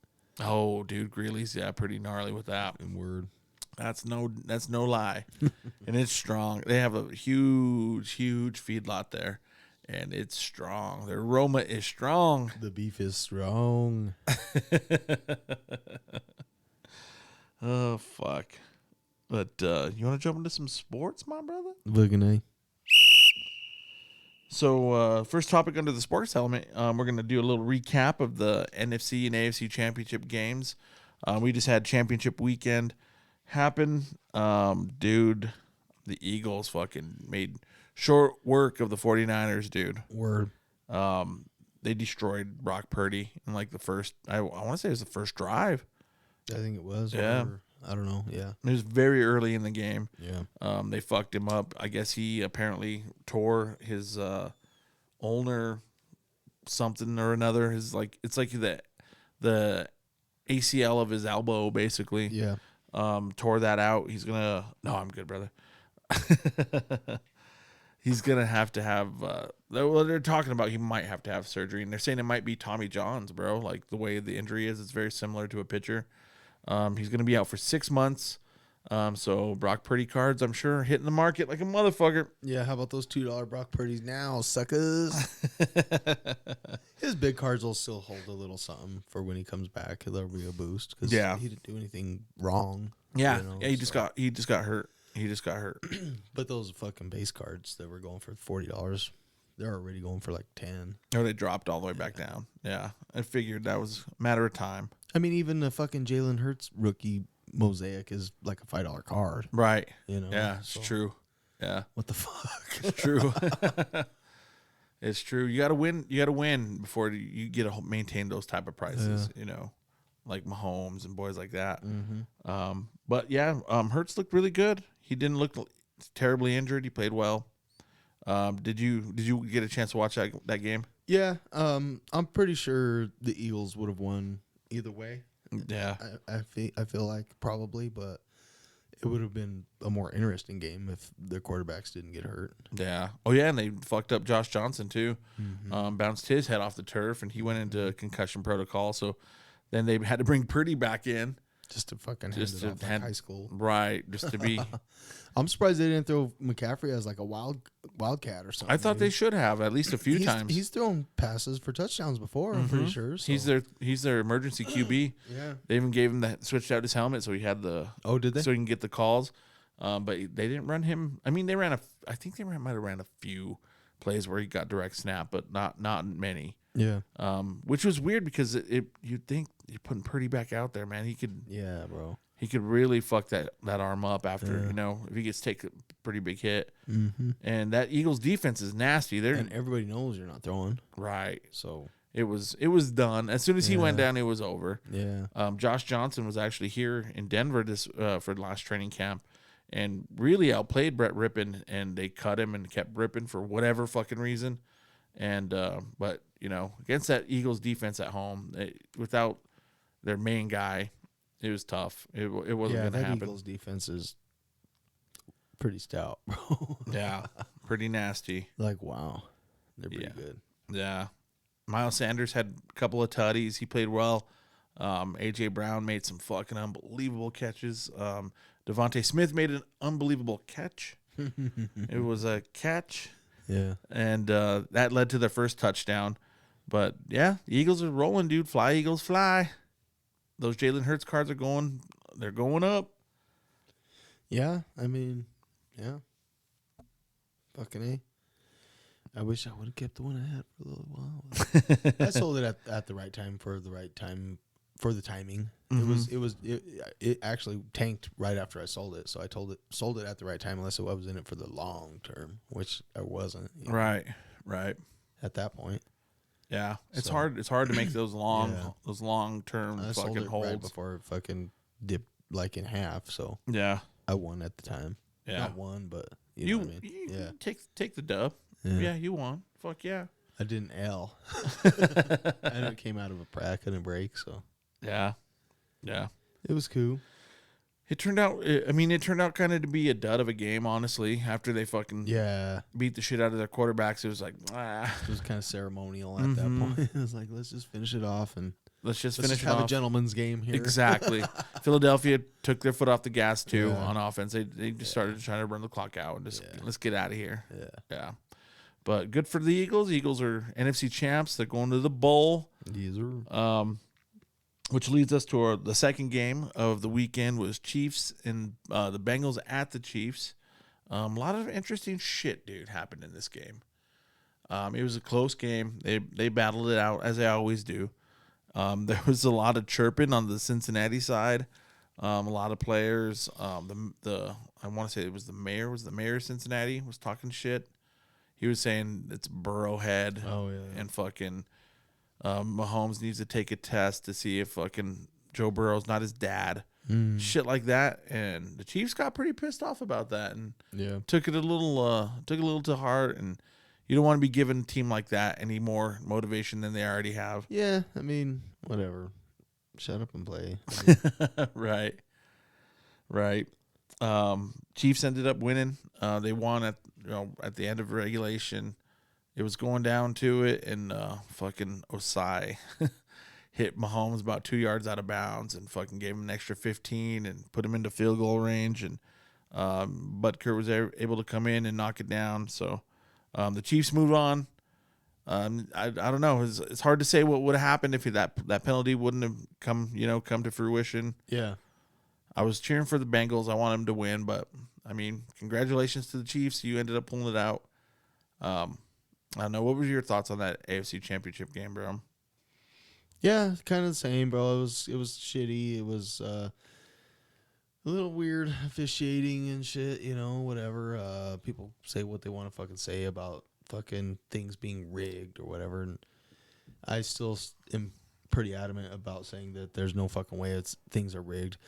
Oh, dude, Greeley's pretty gnarly with that. And word. That's no lie, and it's strong. They have a huge feedlot there, and it's strong. The aroma is strong. The beef is strong. Oh, fuck. But you want to jump into some sports, my brother? Boogie. So first topic under the sports element, we're going to do a little recap of the NFC and AFC championship games. We just had championship weekend happen. Dude, the Eagles fucking made short work of the 49ers, dude. Word. They destroyed Brock Purdy in like the first, I want to say it was the first drive. I think it was. Yeah. Or, I don't know. Yeah. It was very early in the game. Yeah. They fucked him up. I guess he apparently tore his ulnar something or another. His like it's like the ACL of his elbow basically. Yeah. Tore that out. He's gonna. No, I'm good, brother. He's gonna have to have. Well, they're talking about he might have to have surgery, and they're saying it might be Tommy John's, bro. Like the way the injury is, it's very similar to a pitcher. He's gonna be out for 6 months. So Brock Purdy cards, I'm sure, hitting the market like a motherfucker. Yeah, how about those $2 Brock Purdy's now, suckers? His big cards will still hold a little something for when he comes back. There'll be a boost because he didn't do anything wrong. Yeah, you know, yeah. He just got hurt. He just got hurt. But those fucking base cards that were going for $40, they're already going for like 10. Oh, they dropped all the way back down. Yeah, I figured that was a matter of time. I mean, even the fucking Jalen Hurts rookie mosaic is like a $5 card. Right. You know. Yeah, it's true. Yeah. What the fuck? It's true. It's true. You got to win. You got to win before you get to maintain those type of prices. Yeah. You know, like Mahomes and boys like that. Mm-hmm. But yeah, Hurts looked really good. He didn't look terribly injured. He played well. Did you get a chance to watch that game? Yeah. I'm pretty sure the Eagles would have won either way. Yeah. I feel like probably, but it would have been a more interesting game if the quarterbacks didn't get hurt. Yeah. Oh, yeah, and they fucked up Josh Johnson, too. Mm-hmm. Bounced his head off the turf, and he went into concussion protocol. So then they had to bring Purdy back in. Just to fucking hand it off like high school. Right, just to be. I'm surprised they didn't throw McCaffrey as like a wildcat or something. I thought they should have at least a few times. He's thrown passes for touchdowns before, I'm pretty sure. So. He's their emergency QB. Yeah. They even gave him switched out his helmet so he had the. Oh, did they? So he can get the calls. But they didn't run him. I mean, I think they might have ran a few plays where he got direct snap, but not many. Yeah. Which was weird because you'd think you're putting Purdy back out there, man. He could. Yeah, bro. He could really fuck that arm up after, if he gets take a pretty big hit. Mm-hmm. And that Eagles defense is nasty. And everybody knows you're not throwing. Right. So it was done. As soon as he went down, it was over. Yeah. Josh Johnson was actually here in Denver for the last training camp and really outplayed Brett Rippon, and they cut him and kept ripping for whatever fucking reason. And but against that Eagles defense at home, without their main guy, it was tough. It wasn't going to happen. That Eagles defense is pretty stout, bro. Yeah, pretty nasty. Like, wow. They're pretty good. Yeah. Miles Sanders had a couple of tutties. He played well. A.J. Brown made some fucking unbelievable catches. Devontae Smith made an unbelievable catch. It was a catch. Yeah. And that led to their first touchdown. But, yeah, the Eagles are rolling, dude. Fly, Eagles, fly. Those Jalen Hurts cards they're going up. Yeah, I mean, yeah. Fucking A. I wish I would have kept the one I had for a little while. I sold it at the right time for the timing. Mm-hmm. It actually tanked right after I sold it, so I sold it at the right time unless I was in it for the long term, which I wasn't. Right. At that point. Yeah, it's hard. It's hard to make those long term I fucking sold it holds right before it fucking dipped like in half. So yeah, I won at the time. Yeah, not won, but you know what I mean. Yeah, take the dub. Yeah, you won. Fuck yeah. I didn't L. And it came out of a prac and a break. So yeah, it was cool. It turned out. It turned out kind of to be a dud of a game, honestly. After they fucking beat the shit out of their quarterbacks, it was like It was kind of ceremonial at that point. It was like, let's just finish it off and let's have a gentleman's game here. Exactly. Philadelphia took their foot off the gas too on offense. They just started trying to run the clock out and just let's get out of here. Yeah. But good for the Eagles. Eagles are NFC champs. They're going to the bowl. These are. Which leads us to the second game of the weekend was Chiefs and the Bengals at the Chiefs. A lot of interesting shit, dude, happened in this game. It was a close game. They battled it out as they always do. There was a lot of chirping on the Cincinnati side. A lot of players. I want to say it was the mayor. Was the mayor of Cincinnati was talking shit. He was saying it's Burrowhead. Oh yeah. And fucking Mahomes needs to take a test to see if fucking Joe Burrow's not his dad. Shit like that. And the Chiefs got pretty pissed off about that and took it a little to heart. And you don't want to be giving a team like that any more motivation than they already have. Yeah, I mean, whatever. Shut up and play. Right. Chiefs ended up winning. They won at the end of regulation. It was going down to it, and fucking Osai hit Mahomes about 2 yards out of bounds and fucking gave him an extra 15 and put him into field goal range. And Butker was able to come in and knock it down. So the Chiefs moved on. I don't know. It's hard to say what would have happened if that penalty wouldn't have come to fruition. Yeah. I was cheering for the Bengals. I want them to win, but I mean, congratulations to the Chiefs. You ended up pulling it out. I don't know. What were your thoughts on that AFC Championship game, bro? Yeah, kind of the same, bro. It was shitty. It was a little weird officiating and shit, whatever. People say what they want to fucking say about fucking things being rigged or whatever, and I still am pretty adamant about saying that there's no fucking way things are rigged.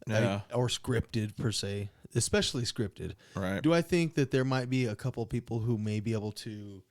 Yeah. Or scripted per se, especially scripted. Right. Do I think that there might be a couple people who may be able to,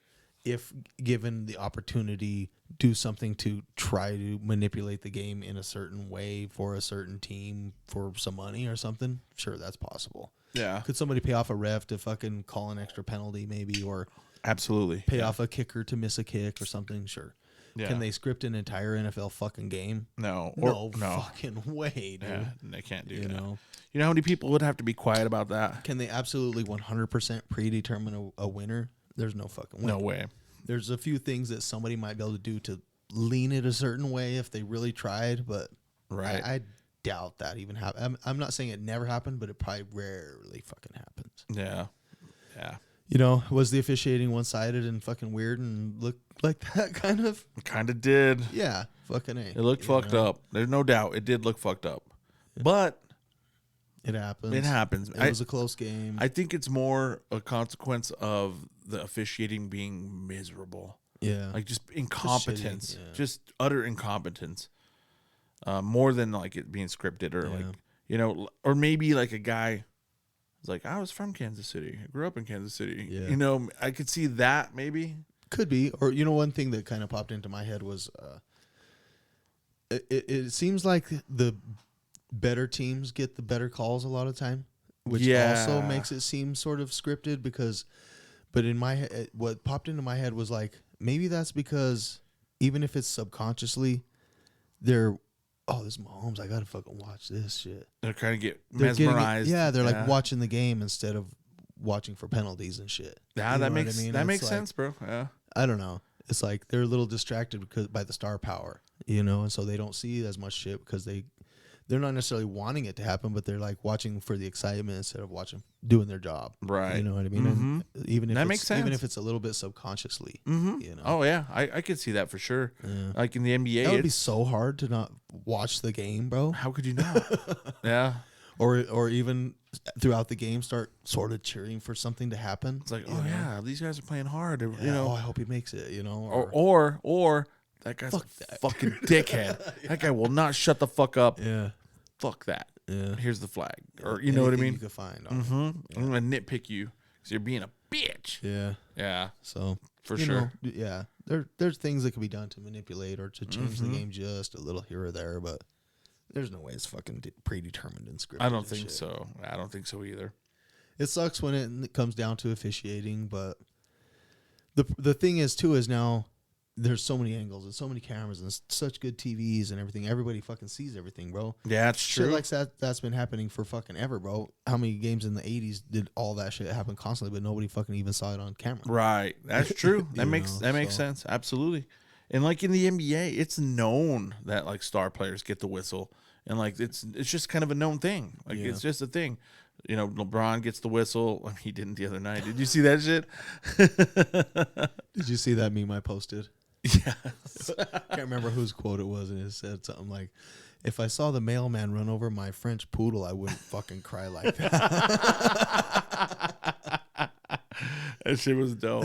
if given the opportunity, do something to try to manipulate the game in a certain way for a certain team for some money or something? Sure, that's possible. Yeah. Could somebody pay off a ref to fucking call an extra penalty maybe, or Absolutely. pay off a kicker to miss a kick or something? Sure. Yeah. Can they script an entire NFL fucking game? No. No fucking way, dude. Yeah, they can't do that. know? You know how many people would have to be quiet about that? Can they absolutely 100% predetermine a winner? There's no fucking way. No way. There's a few things that somebody might be able to do to lean it a certain way if they really tried, but Right. I doubt that even happens. I'm not saying it never happened, but it probably rarely fucking happens. Yeah. Yeah. Was the officiating one-sided and fucking weird and looked like that kind of? Kind of did. Yeah, fucking A. It looked fucked up. There's no doubt. It did look fucked up. But it happens. it happens. It was a close game. I think it's more a consequence of the officiating being miserable. Yeah. Like just incompetence. Just shitty, yeah. Just utter incompetence. More than like it being scripted or or maybe like a guy was like, I was from Kansas City. I grew up in Kansas City. Yeah. I could see that maybe. Could be. Or, one thing that kind of popped into my head was it seems like the better teams get the better calls a lot of time, which also makes it seem sort of scripted but in my head, what popped into my head was like, maybe that's because even if it's subconsciously, this is Mahomes. I got to fucking watch this shit. They're trying to get mesmerized. They're like watching the game instead of watching for penalties and shit. Yeah, that makes sense, bro. Yeah. I don't know. It's like they're a little distracted by the star power, and so they don't see as much shit because they're not necessarily wanting it to happen, but they're like watching for the excitement instead of doing their job. Right. You know what I mean? Mm-hmm. And even if that makes sense. Even if it's a little bit subconsciously. Mm-hmm. Oh yeah, I could see that for sure. Yeah. Like in the NBA, that would be so hard to not watch the game, bro. How could you not? Yeah. Or even throughout the game start sort of cheering for something to happen. It's like, yeah, these guys are playing hard. I hope he makes it. Or that guy's fucking dickhead. That guy will not shut the fuck up. Yeah. Fuck that. Yeah. Here's the flag. Or you know what I mean? You can find. Mm-hmm. Yeah. I'm gonna nitpick you because you're being a bitch. Yeah. Yeah. So for sure. Yeah. There's things that can be done to manipulate or to change the game just a little here or there, but there's no way it's fucking predetermined and scripted. I don't think so. I don't think so either. It sucks when it comes down to officiating, but the thing is too is now there's so many angles and so many cameras and such good TVs and everything. Everybody fucking sees everything, bro. Yeah, it's Shit true. like that's been happening for fucking ever, bro. How many games in the 80s did all that shit happen constantly, but nobody fucking even saw it on camera? Right. That's true. That You makes know, sense. Absolutely. And like in the NBA, it's known that like star players get the whistle, and like it's just kind of a known thing. Like it's just a thing. You know, LeBron gets the whistle. I mean, he didn't the other night. Did you see that shit? Did you see that meme I posted? Yeah. Can't remember whose quote it was, and it said something like, "If I saw the mailman run over my French poodle, I wouldn't fucking cry like that." That shit was dope.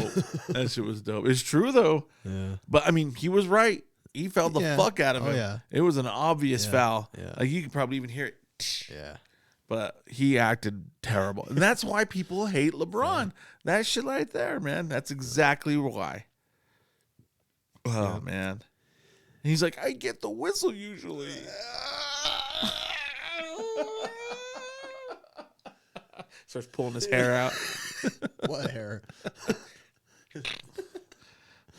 That shit was dope. It's true though. Yeah. But I mean, he was right. He fouled the fuck out of him. Yeah. It was an obvious foul. Yeah. Like you could probably even hear it. Yeah. But he acted terrible. And that's why people hate LeBron. Yeah. That shit right there, man. That's exactly why. Oh, man. And he's like, I get the whistle usually. Starts pulling his hair out. What hair?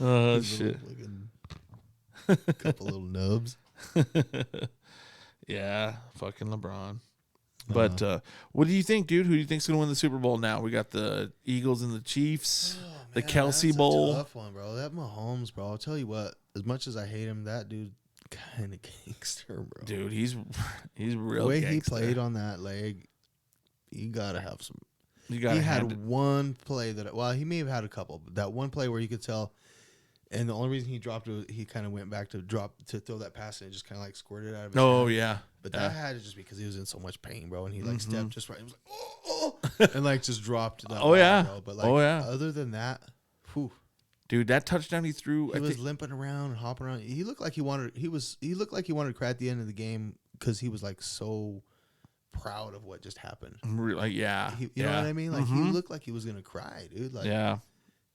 Oh, shit. Couple little nubs. Yeah, fucking LeBron. But what do you think, dude? Who do you think's gonna win the Super Bowl now? We got the Eagles and the Chiefs, the Kelsey Bowl. That's a tough one, bro. That Mahomes, bro. I'll tell you what. As much as I hate him, that dude kind of gangster, bro. Dude, he's real. The way gangster. he played on that leg, you gotta have some. He had one play that. Well, he may have had a couple, but that one play where you could tell. And the only reason he dropped it, he kind of went back to throw that pass and it just kind of like squirted out of his hand. Yeah. But that had to just because he was in so much pain, bro. And he like stepped just right. He was like, oh, and like just dropped that ball, bro. But like, other than that, whew. Dude, that touchdown he threw. He was limping around and hopping around. He looked like he wanted to cry at the end of the game because he was like so proud of what just happened. Like, yeah. You know what I mean? Like he looked like he was going to cry, dude. Like, yeah.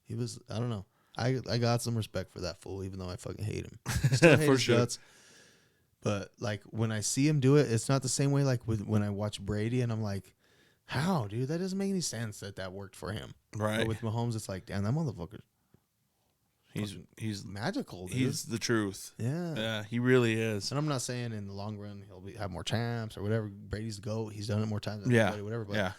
He was, I don't know. I got some respect for that fool, even though I fucking hate him. Still hate his guts. But like when I see him do it, it's not the same way like when I watch Brady and I'm like, how, dude? That doesn't make any sense that worked for him. Right. But with Mahomes, it's like, damn, that motherfucker. He's magical, dude. He's the truth. Yeah. Yeah, he really is. And I'm not saying in the long run he'll have more champs or whatever. Brady's the GOAT. He's done it more times than anybody, whatever. But as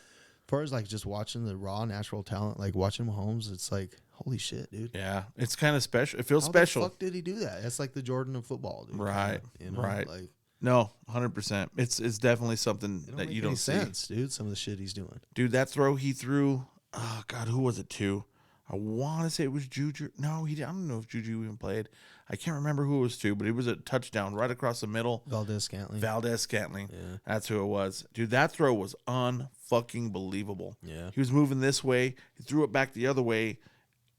far as like just watching the raw natural talent, like watching Mahomes, it's like, holy shit, dude. Yeah, it's kind of special. It feels How special. How the fuck did he do that? That's like the Jordan of football, dude. Right. You know, right. Like, no, 100%. It's definitely something that you don't see. Sense, dude. Some of the shit he's doing. Dude, that throw he threw. Oh God, who was it to? I want to say it was Juju. No, I don't know if Juju even played. I can't remember who it was to, but it was a touchdown right across the middle. Valdez-Scantling. Yeah. That's who it was. Dude, that throw was unfucking believable. Yeah. He was moving this way. He threw it back the other way,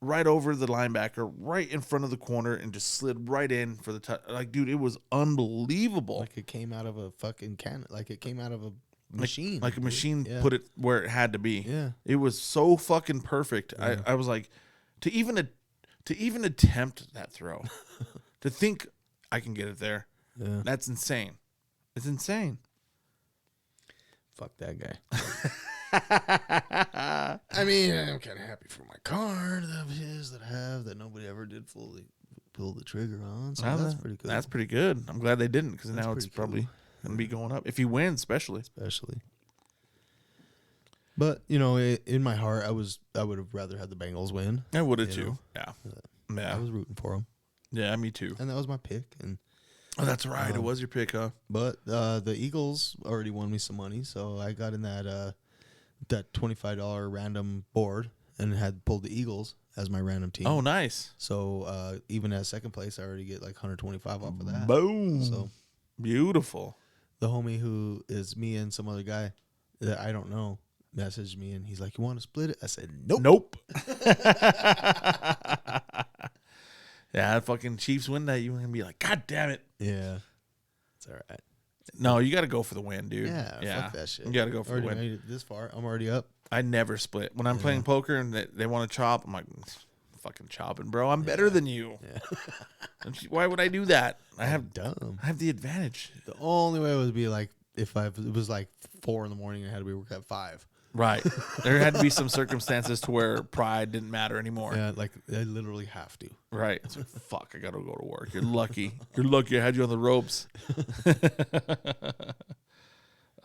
right over the linebacker, right in front of the corner, and just slid right in for the touch. Like, dude, it was unbelievable. Like it came out of a fucking cannon. Like it came out of a machine. Like a machine put it where it had to be. Yeah. It was so fucking perfect. Yeah. I was like, to even attempt that throw, to think I can get it there, that's insane. It's insane. Fuck that guy. I mean, I'm kind of happy for my card of his that I have that nobody ever did fully pull the trigger on. So that's pretty good. That's pretty good. I'm glad they didn't because now it's probably going to be going up. If he wins, especially. But, you know, in my heart, I would have rather had the Bengals win. I would have too. Yeah. I was rooting for them. Yeah, me too. And that was my pick. And oh, that's right. It was your pick, huh? But the Eagles already won me some money, so I got in that $25 random board and had pulled the Eagles as my random team. Oh, nice. So even at second place, I already get like 125 off of that. Boom. So beautiful. The homie who is me and some other guy that I don't know messaged me and he's like, "You want to split it?" I said, "Nope." Yeah, fucking Chiefs win that. You're gonna be like, God damn it. Yeah, it's all right. No, you got to go for the win, dude. Yeah, fuck that shit. You got to go for already the win. Made it this far, I'm already up. I never split. When I'm playing poker and they want to chop, I'm like, fucking chopping, bro. I'm better than you. Yeah. Why would I do that? I have the advantage. The only way would be like if it was like 4 a.m. and I had to be work at 5. Right. There had to be some circumstances to where pride didn't matter anymore. Yeah, like they literally have to. Right. It's like, fuck, I got to go to work. You're lucky. You're lucky I had you on the ropes.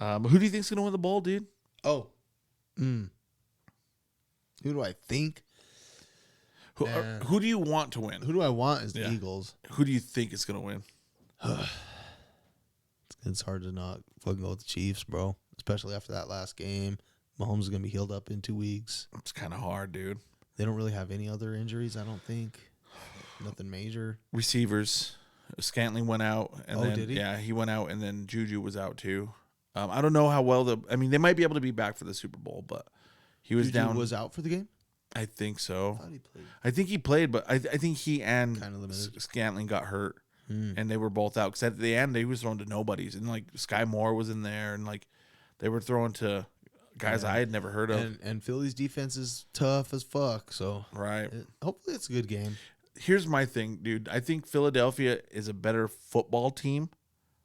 Who do you think's going to win the bowl, dude? Oh. Who do I think? Who do you want to win? Who do I want is the Eagles. Who do you think is going to win? It's hard to not fucking go with the Chiefs, bro. Especially after that last game. Mahomes is going to be healed up in 2 weeks. It's kind of hard, dude. They don't really have any other injuries, I don't think. Nothing major. Receivers. Scantling went out. And then, did he? Yeah, he went out, and then Juju was out too. I don't know how well they might be able to be back for the Super Bowl, but he was Juju down. was out for the game? I think so. I thought he played. I think he played, but I think he and Kinda limited. Scantling got hurt, and they were both out. Because at the end, they was throwing to nobodies, and like Sky Moore was in there, and like they were throwing to guys I had never heard of. And Philly's defense is tough as fuck, so Right. Hopefully it's a good game. Here's my thing, dude. I think Philadelphia is a better football team,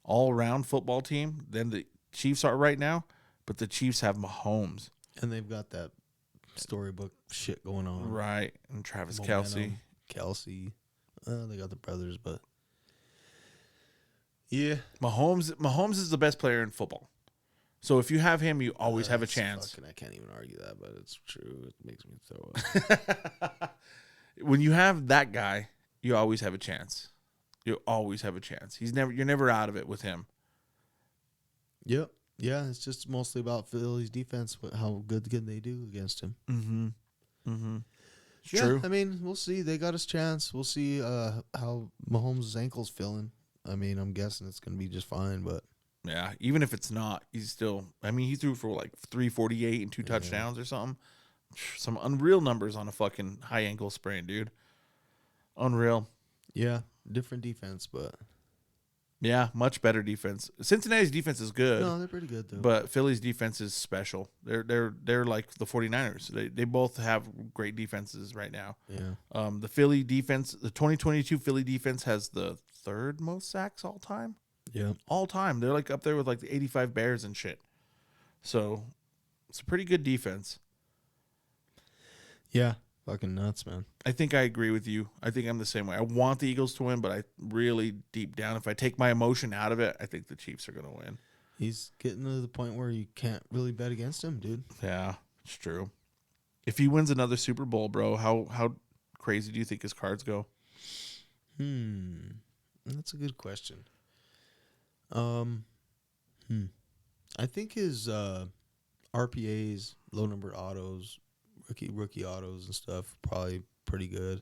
all-around football team than the Chiefs are right now, but the Chiefs have Mahomes. And they've got that storybook shit going on. Right. And Travis Momentum. Kelce. They got the brothers, but yeah. Mahomes is the best player in football. So if you have him, you always have a chance. I can't even argue that, but it's true. It makes me throw up. When you have that guy, you always have a chance. You always have a chance. You're never out of it with him. Yep. Yeah, it's just mostly about Philly's defense, how good can they do against him. It's true. I mean, we'll see. They got his chance. We'll see how Mahomes' ankle's feeling. I mean, I'm guessing it's going to be just fine, but Yeah, even if it's not, he's still. I mean, he threw for like 348 and 2 touchdowns or something. Some unreal numbers on a fucking high ankle sprain, dude. Unreal. yeah, different defense, but Yeah, much better defense. Cincinnati's defense is good. no, they're pretty good though. But Philly's defense is special. They're like the 49ers. They both have great defenses right now. yeah, The Philly defense, the 2022 Philly defense has the third most sacks all time. yeah, All time. They're like up there with like the 85 Bears and shit. So it's a pretty good defense. yeah. Fucking nuts, man. I think I agree with you. I think I'm the same way. I want the Eagles to win, but I really deep down, if I take my emotion out of it, I think the Chiefs are going to win. He's getting to the point where you can't really bet against him, dude. Yeah, it's true. If he wins another Super Bowl, bro, how crazy do you think his cards go? That's a good question. I think his RPAs, low number autos, rookie autos and stuff, probably pretty good.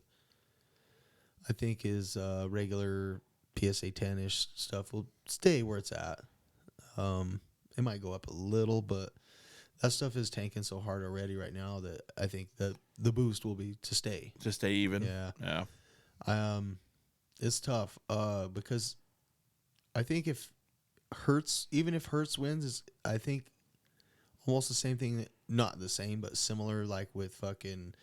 I think his regular PSA 10-ish stuff will stay where it's at. It might go up a little, but that stuff is tanking so hard already right now that I think that the boost will be to stay. To stay even. Yeah. Yeah. It's tough because I think if Hurts wins, is I think almost the same thing. Not the same, but similar, like with fucking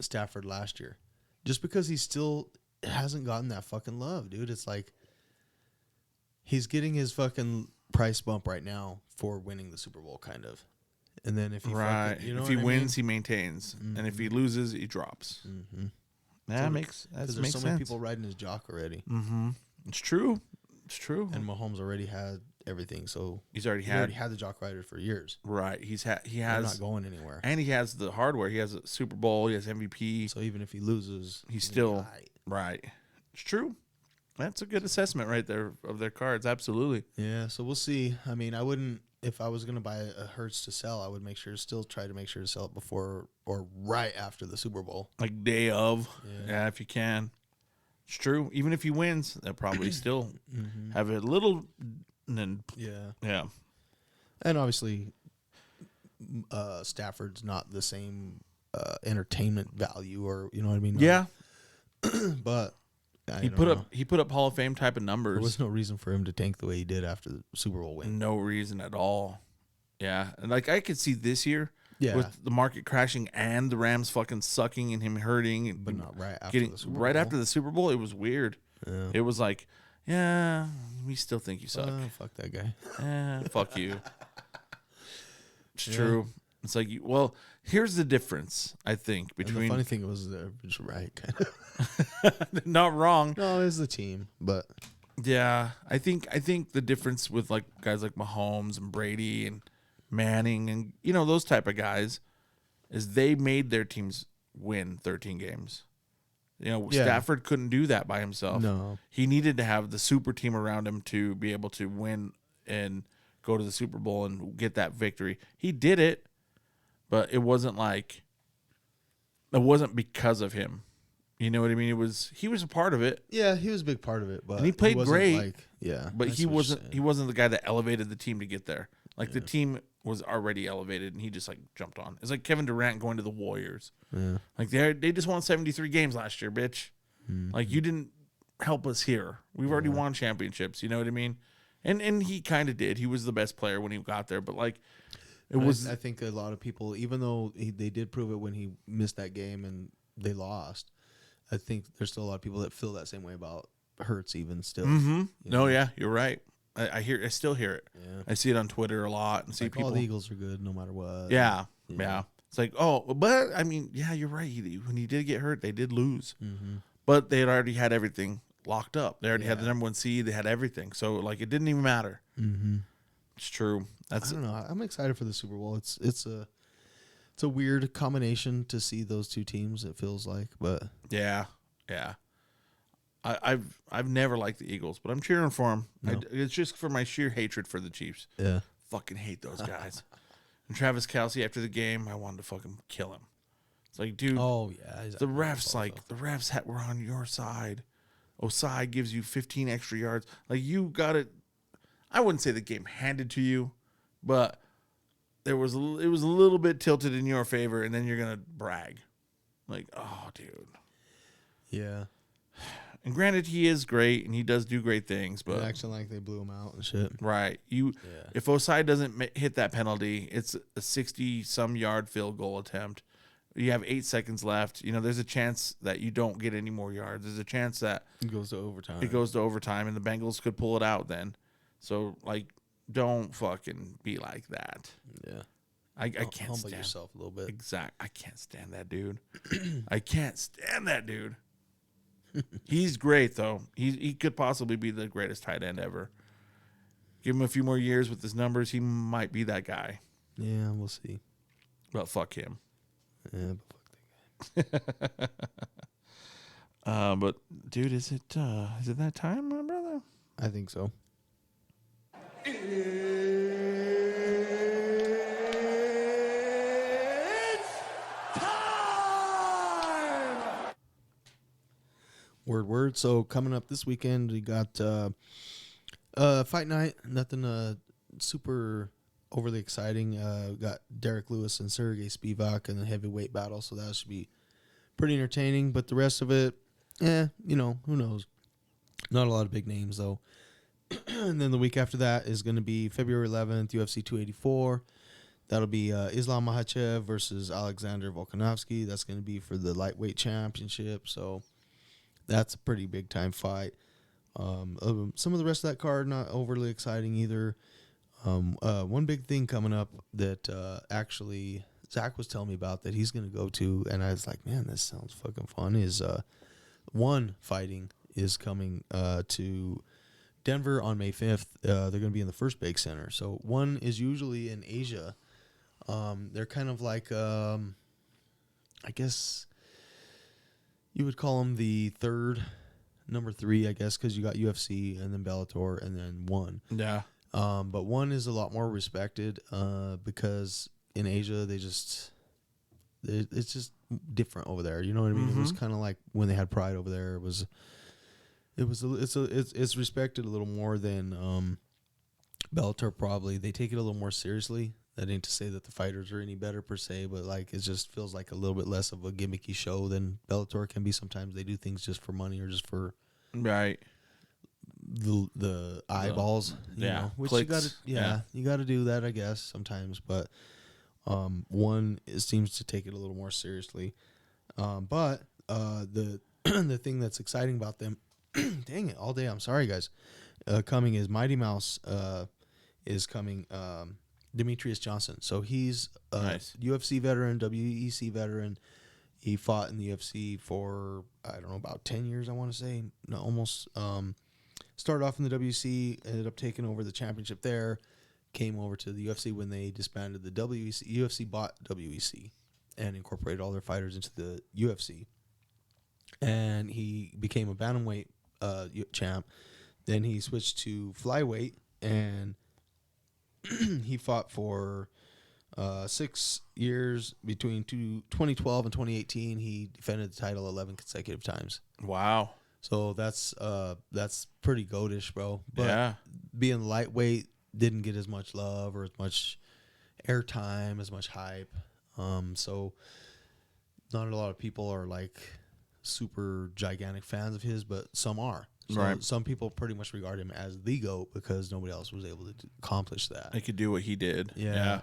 Stafford last year. Just because he still hasn't gotten that fucking love, dude. It's like he's getting his fucking price bump right now for winning the Super Bowl, kind of. And then if he fucking, if he wins, he maintains, and if he loses, he drops. That makes there's makes so sense. many people riding his jock already. It's true. It's true. And Mahomes already had everything, so He's already he had already had the jock rider for years. right. He They're has not going anywhere. and he has the hardware. He has a Super Bowl. He has MVP. So even if he loses, He's he'll be still alright. right. It's true. That's a good assessment right there of their cards. Absolutely. Yeah, so we'll see. I mean, I wouldn't, if I was going to buy a Hertz to sell, I would try to make sure to sell it before or right after the Super Bowl. Like day of. Yeah. Yeah, if you can. It's true. Even if he wins, they'll probably still have a little. Yeah. Yeah. And obviously, Stafford's not the same entertainment value, or you know what I mean? Yeah. But He put up Hall of Fame type of numbers. There was no reason for him to tank the way he did after the Super Bowl win. No reason at all. Yeah. And like I could see this year Yeah. with the market crashing and the Rams fucking sucking and him hurting and But not right after getting the Super Bowl. right after the Super Bowl, it was weird. Yeah. It was like, yeah, we still think you suck. Fuck that guy. Fuck you. It's true. It's like, well, here's the difference, I think, And the between. funny thing was that it was right, kind of. Not wrong. No, it's the team, but Yeah, I think the difference with like guys like Mahomes and Brady and Manning and those type of guys is they made their teams win 13 games. Stafford couldn't do that by himself. No. He needed to have the super team around him to be able to win and go to the Super Bowl and get that victory. He did it, but it wasn't because of him. You know what I mean? He was a part of it. Yeah, he was a big part of it, but And he played wasn't great. But I see he what you're wasn't saying. the guy that elevated the team to get there. Like the team was already elevated and he just like jumped on. It's like Kevin Durant going to the Warriors. Yeah. Like they just won 73 games last year, bitch. Like you didn't help us here. We've already won championships, you know what I mean? And he kind of did. He was the best player when he got there, but like I think a lot of people, even though they did prove it when he missed that game and they lost, I think there's still a lot of people that feel that same way about Hurts even still. No, yeah, you're right. I still hear it. Yeah. I see it on Twitter a lot and see Like, people. the Eagles are good no matter what. Yeah. It's like, but I mean, yeah, you're right. When he did get hurt, they did lose. But they had already had everything locked up. They already had the number 1 seed. They had everything. So like, it didn't even matter. It's true. I don't know. I'm excited for the Super Bowl. It's a weird combination to see those two teams. It feels like, but Yeah. I've never liked the Eagles, but I'm cheering for them. No. It's just for my sheer hatred for the Chiefs. yeah, Fucking hate those guys. And Travis Kelce after the game, I wanted to fucking kill him. It's like, dude, oh yeah, the refs were on your side. Osai gives you 15 extra yards. Like you got it. I wouldn't say the game handed to you, but it was a little bit tilted in your favor, and then you're gonna brag, like, oh, dude. yeah. And granted, he is great, and he does do great things, but Acting like they blew him out and shit. right, if Osai doesn't hit that penalty, it's a 60-some yard field goal attempt. You have 8 seconds left. There's a chance that you don't get any more yards. There's a chance that It goes to overtime. and the Bengals could pull it out then. So, like, don't fucking be like that. Yeah, I can't humble stand yourself a little bit. I can't stand that dude. I can't stand that dude. He's great though. He could possibly be the greatest tight end ever. Give him a few more years with his numbers, he might be that guy. Yeah, we'll see. But fuck him. Yeah, but fuck that guy. But dude, is it that time, my brother? I think so. Word. So coming up this weekend, we got fight night. Nothing super overly exciting. We got Derek Lewis and Sergey Spivak in the heavyweight battle, so that should be pretty entertaining. But the rest of it, who knows? Not a lot of big names though. And then the week after that is going to be February 11th, UFC 284. That'll be Islam Makhachev versus Alexander Volkanovski. That's going to be for the lightweight championship. So that's a pretty big time fight. Some of the rest of that card not overly exciting either. One big thing coming up that actually Zach was telling me about that he's going to go to, and I was like, man, this sounds fucking fun. Is One Fighting is coming to Denver on May 5th. They're going to be in the First Bake Center. So One is usually in Asia. They're kind of like, I guess you would call them the number 3, I guess, because you got UFC and then Bellator and then One. Yeah. But One is a lot more respected because in Asia it's just different over there. You know what I mean? It was kind of like when they had Pride over there. It's respected a little more than Bellator. Probably they take it a little more seriously. That ain't to say that the fighters are any better per se, but like it just feels like a little bit less of a gimmicky show than Bellator can be. Sometimes they do things just for money or just for right the eyeballs. You know, which clicks. you got to do that, I guess, sometimes. But One seems to take it a little more seriously. But the the thing that's exciting about them, dang it, all day. I'm sorry, guys. Coming is Mighty Mouse is coming Demetrius Johnson. So he's a Nice. UFC veteran, WEC veteran. He fought in the UFC for, I don't know, about 10 years, I want to say. No, almost. Started off in the WC, ended up taking over the championship there. Came over to the UFC when they disbanded the WEC. UFC bought WEC and incorporated all their fighters into the UFC. And he became a bantamweight champ. Then he switched to flyweight, and he fought for 6 years between 2012 and 2018. He defended the title 11 consecutive times. Wow. So that's pretty goatish, bro. But Yeah. being lightweight didn't get as much love or as much airtime, as much hype. So not a lot of people are like super gigantic fans of his, but some are. So Right. some people pretty much regard him as the GOAT because nobody else was able to accomplish that. They could do what he did. Yeah.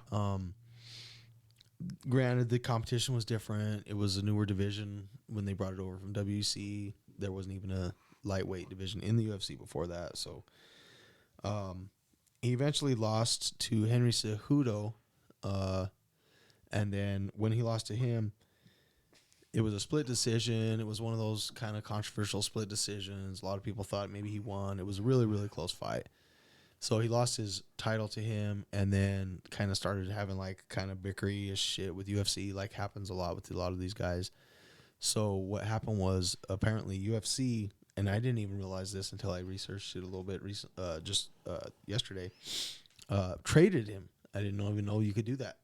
Granted, the competition was different. It was a newer division when they brought it over from WC. There wasn't even a lightweight division in the UFC before that. So he eventually lost to Henry Cejudo. And then when he lost to him, it was a split decision. It was one of those kind of controversial split decisions. A lot of people thought maybe he won. It was a really, really close fight. So he lost his title to him and then kind of started having like kind of bickery-ish shit with UFC, like happens a lot with a lot of these guys. So what happened was apparently UFC, and I didn't even realize this until I researched it a little bit yesterday, traded him. I didn't even know you could do that.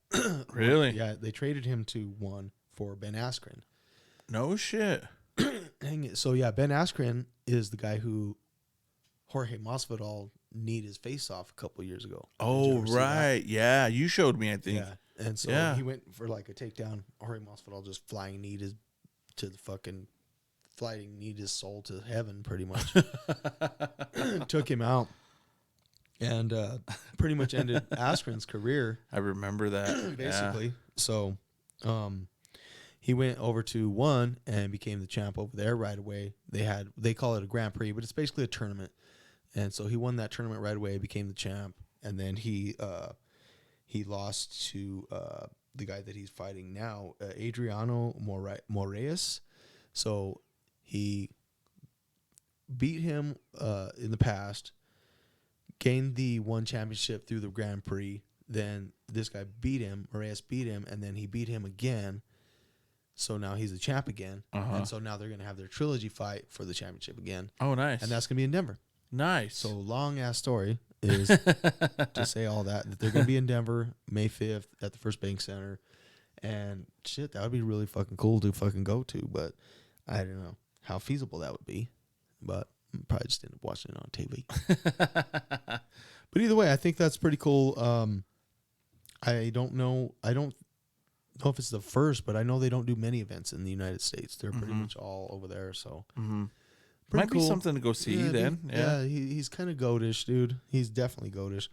Really? Yeah, they traded him to one for Ben Askren. No shit. Dang it. So yeah, Ben Askren is the guy who Jorge Masvidal kneed his face off a couple years ago. Did you Oh, ever see right. Yeah. You showed me, I that? think. Yeah. And so Yeah. he went for like a takedown. Jorge Masvidal just flying kneed his to the fucking flying kneed his soul to heaven pretty much. Took him out. And pretty much ended Askren's career. I remember that. Basically. Yeah. So he went over to one and became the champ over there right away. They call it a Grand Prix, but it's basically a tournament. And so he won that tournament right away, became the champ, and then he lost to the guy that he's fighting now, Adriano Moraes. So he beat him in the past, gained the one championship through the Grand Prix. Then this guy beat him, Moraes beat him, and then he beat him again. So now he's the champ again. And so now they're going to have their trilogy fight for the championship again. Oh, nice. And that's going to be in Denver. nice. So long-ass story is to say all that they're going to be in Denver May 5th at the First Bank Center. And shit, that would be really fucking cool to fucking go to. But I don't know how feasible that would be. But I'll probably just end up watching it on TV. But either way, I think that's pretty cool. I don't know if it's the first, but I know they don't do many events in the United States. They're pretty much all over there. So pretty Might be something to go see then. Dude, Yeah. he's kind of goatish, dude. He's definitely goatish.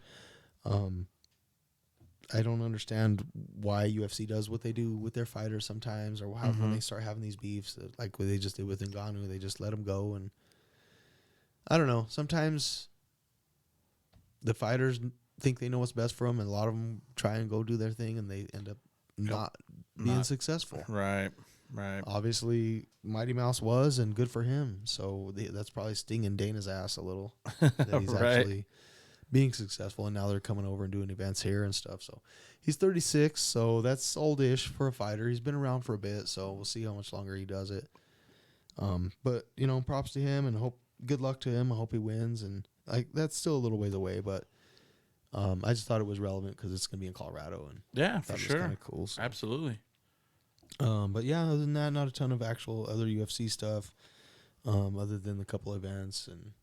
I don't understand why UFC does what they do with their fighters sometimes, or how when they start having these beefs, like what they just did with Ngannou, they just let him go. And I don't know. Sometimes the fighters think they know what's best for them, and a lot of them try and go do their thing, and they end up not being successful. Right. Right. Obviously, Mighty Mouse was, and good for him. So that's probably stinging Dana's ass a little that he's Right. actually being successful, and now they're coming over and doing events here and stuff. So he's 36, so that's oldish for a fighter. He's been around for a bit, so we'll see how much longer he does it. But props to him, and good luck to him. I hope he wins, and that's still a little ways away, but I just thought it was relevant because it's gonna be in Colorado, and Yeah, for that was sure. kind of cool. So. Absolutely. But yeah, other than that, not a ton of actual other UFC stuff, other than the couple events and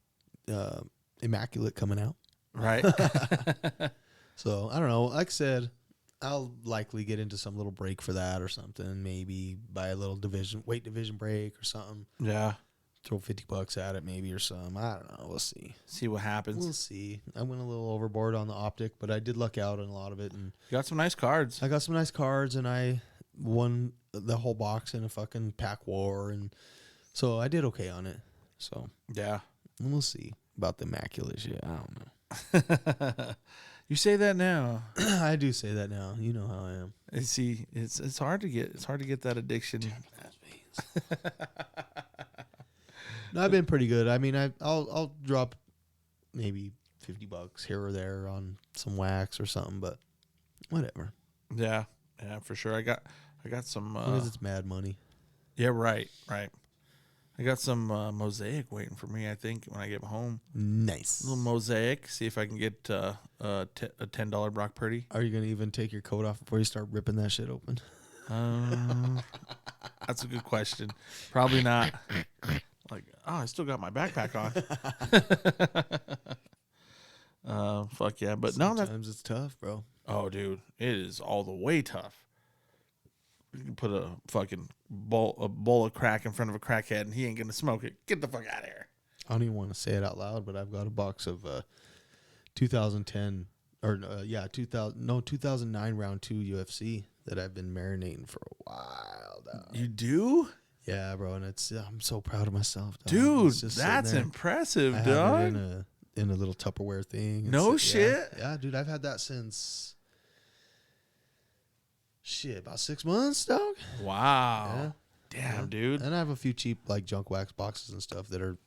Immaculate coming out. Right. So I don't know. Like I said, I'll likely get into some little break for that or something. Maybe buy a little weight division break or something. Yeah. Throw $50 at it maybe or something. I don't know. We'll see. See what happens. We'll see. I went a little overboard on the optic, but I did luck out on a lot of it, and You got some nice cards. I got some nice cards, and I won the whole box in a fucking pack war, and so I did okay on it. So Yeah. we'll see about the Immaculate shit. I don't know. You say that now. I do say that now. You know how I am. And see, it's hard to get that addiction. No, I've been pretty good. I mean, I'll drop maybe $50 here or there on some wax or something, but whatever. Yeah, for sure. I got some. Because it's mad money. Yeah, right. I got some mosaic waiting for me. I think when I get home. Nice. A little mosaic. See if I can get a $10 Brock Purdy. Are you gonna even take your coat off before you start ripping that shit open? That's a good question. Probably not. Like, I still got my backpack on. Fuck yeah, but sometimes it's tough, bro. Oh, dude, it is all the way tough. You can put a fucking bowl of crack in front of a crackhead, and he ain't gonna smoke it. Get the fuck out of here. I don't even want to say it out loud, but I've got a box of 2010 or 2009 round 2 UFC that I've been marinating for a while now. You do? Yeah, bro, and I'm so proud of myself, dog. Dude. That's impressive, dog. Have it in a little Tupperware thing. No shit. Yeah, dude, I've had that since about 6 months, dog. Wow. Yeah. Damn, dude. And I have a few cheap like junk wax boxes and stuff that are.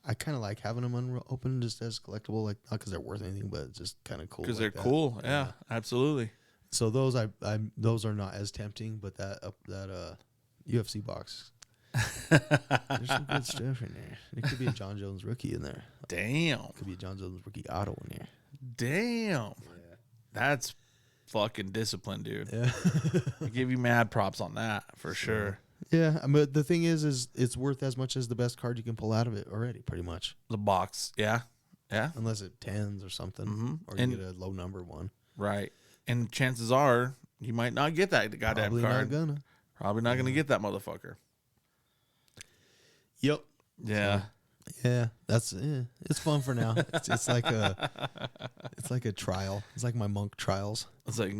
I kind of like having them unopened just as collectible, like not because they're worth anything, but it's just kind of cool. Because they're cool. Yeah, absolutely. So those those are not as tempting, but that UFC box. There's some good stuff in there. It could be a John Jones rookie in there. Damn. It could be a John Jones rookie auto in there. Damn. Yeah. That's fucking discipline, dude. Yeah. I give you mad props on that for sure. Yeah, but the thing is it's worth as much as the best card you can pull out of it already, pretty much. The box, yeah. Unless it tens or something, or you get a low number one. Right, and chances are you might not get that goddamn card. Probably not gonna get that motherfucker. Yep. Yeah. Yeah, it's fun for now. It's like a trial. It's like my monk trials. It's like.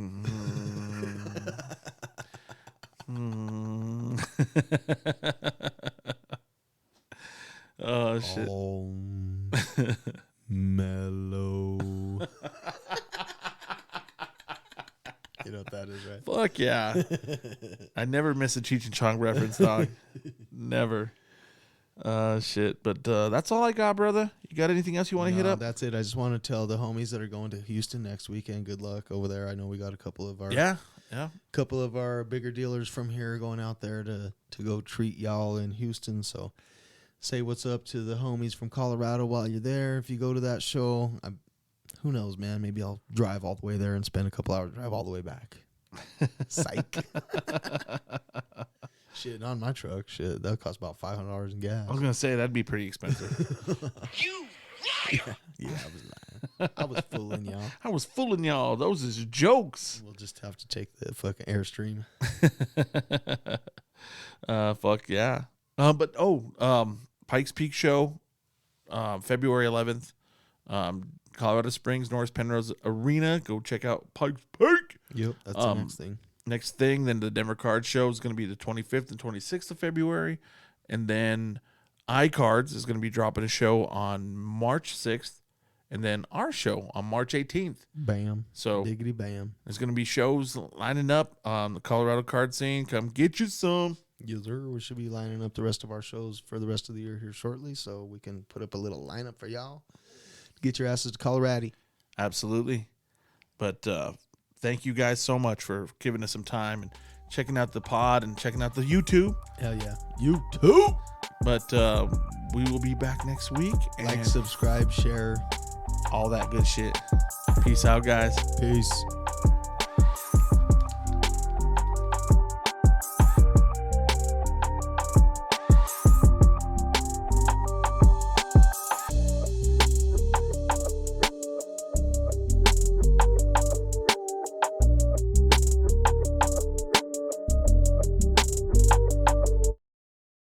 Oh shit. Mellow. You know what that is, right? Fuck yeah. I never miss a Cheech and Chong reference, dog. Never. Shit. But that's all I got, brother. You got anything else you want to hit up? That's it. I just want to tell the homies that are going to Houston next weekend, good luck over there. I know we got a couple of our couple of our bigger dealers from here going out there to go treat y'all in Houston. So say what's up to the homies from Colorado while you're there. If you go to that show, who knows, man? Maybe I'll drive all the way there and spend a couple hours, drive all the way back. Psych. Shit, not in my truck. Shit, that costs about $500 in gas. I was gonna say that'd be pretty expensive. You liar! Yeah, I was lying. I was fooling y'all. I was fooling y'all. Those is jokes. We'll just have to take the fucking Airstream. Fuck yeah. Pikes Peak show, February 11th. Colorado Springs, North Penrose Arena. Go check out Pikes Peak. Yep, that's the next thing. Next thing, then the Denver Card Show is going to be the 25th and 26th of February. And then iCards is going to be dropping a show on March 6th. And then our show on March 18th. Bam. So, diggity bam. There's going to be shows lining up on the Colorado card scene. Come get you some. Yes, sir. We should be lining up the rest of our shows for the rest of the year here shortly. So we can put up a little lineup for y'all. Get your asses to Colorado. Absolutely. But thank you guys so much for giving us some time and checking out the pod and checking out the YouTube. Hell yeah. YouTube. But we will be back next week. And like, subscribe, share. All that good shit. Peace out, guys. Peace.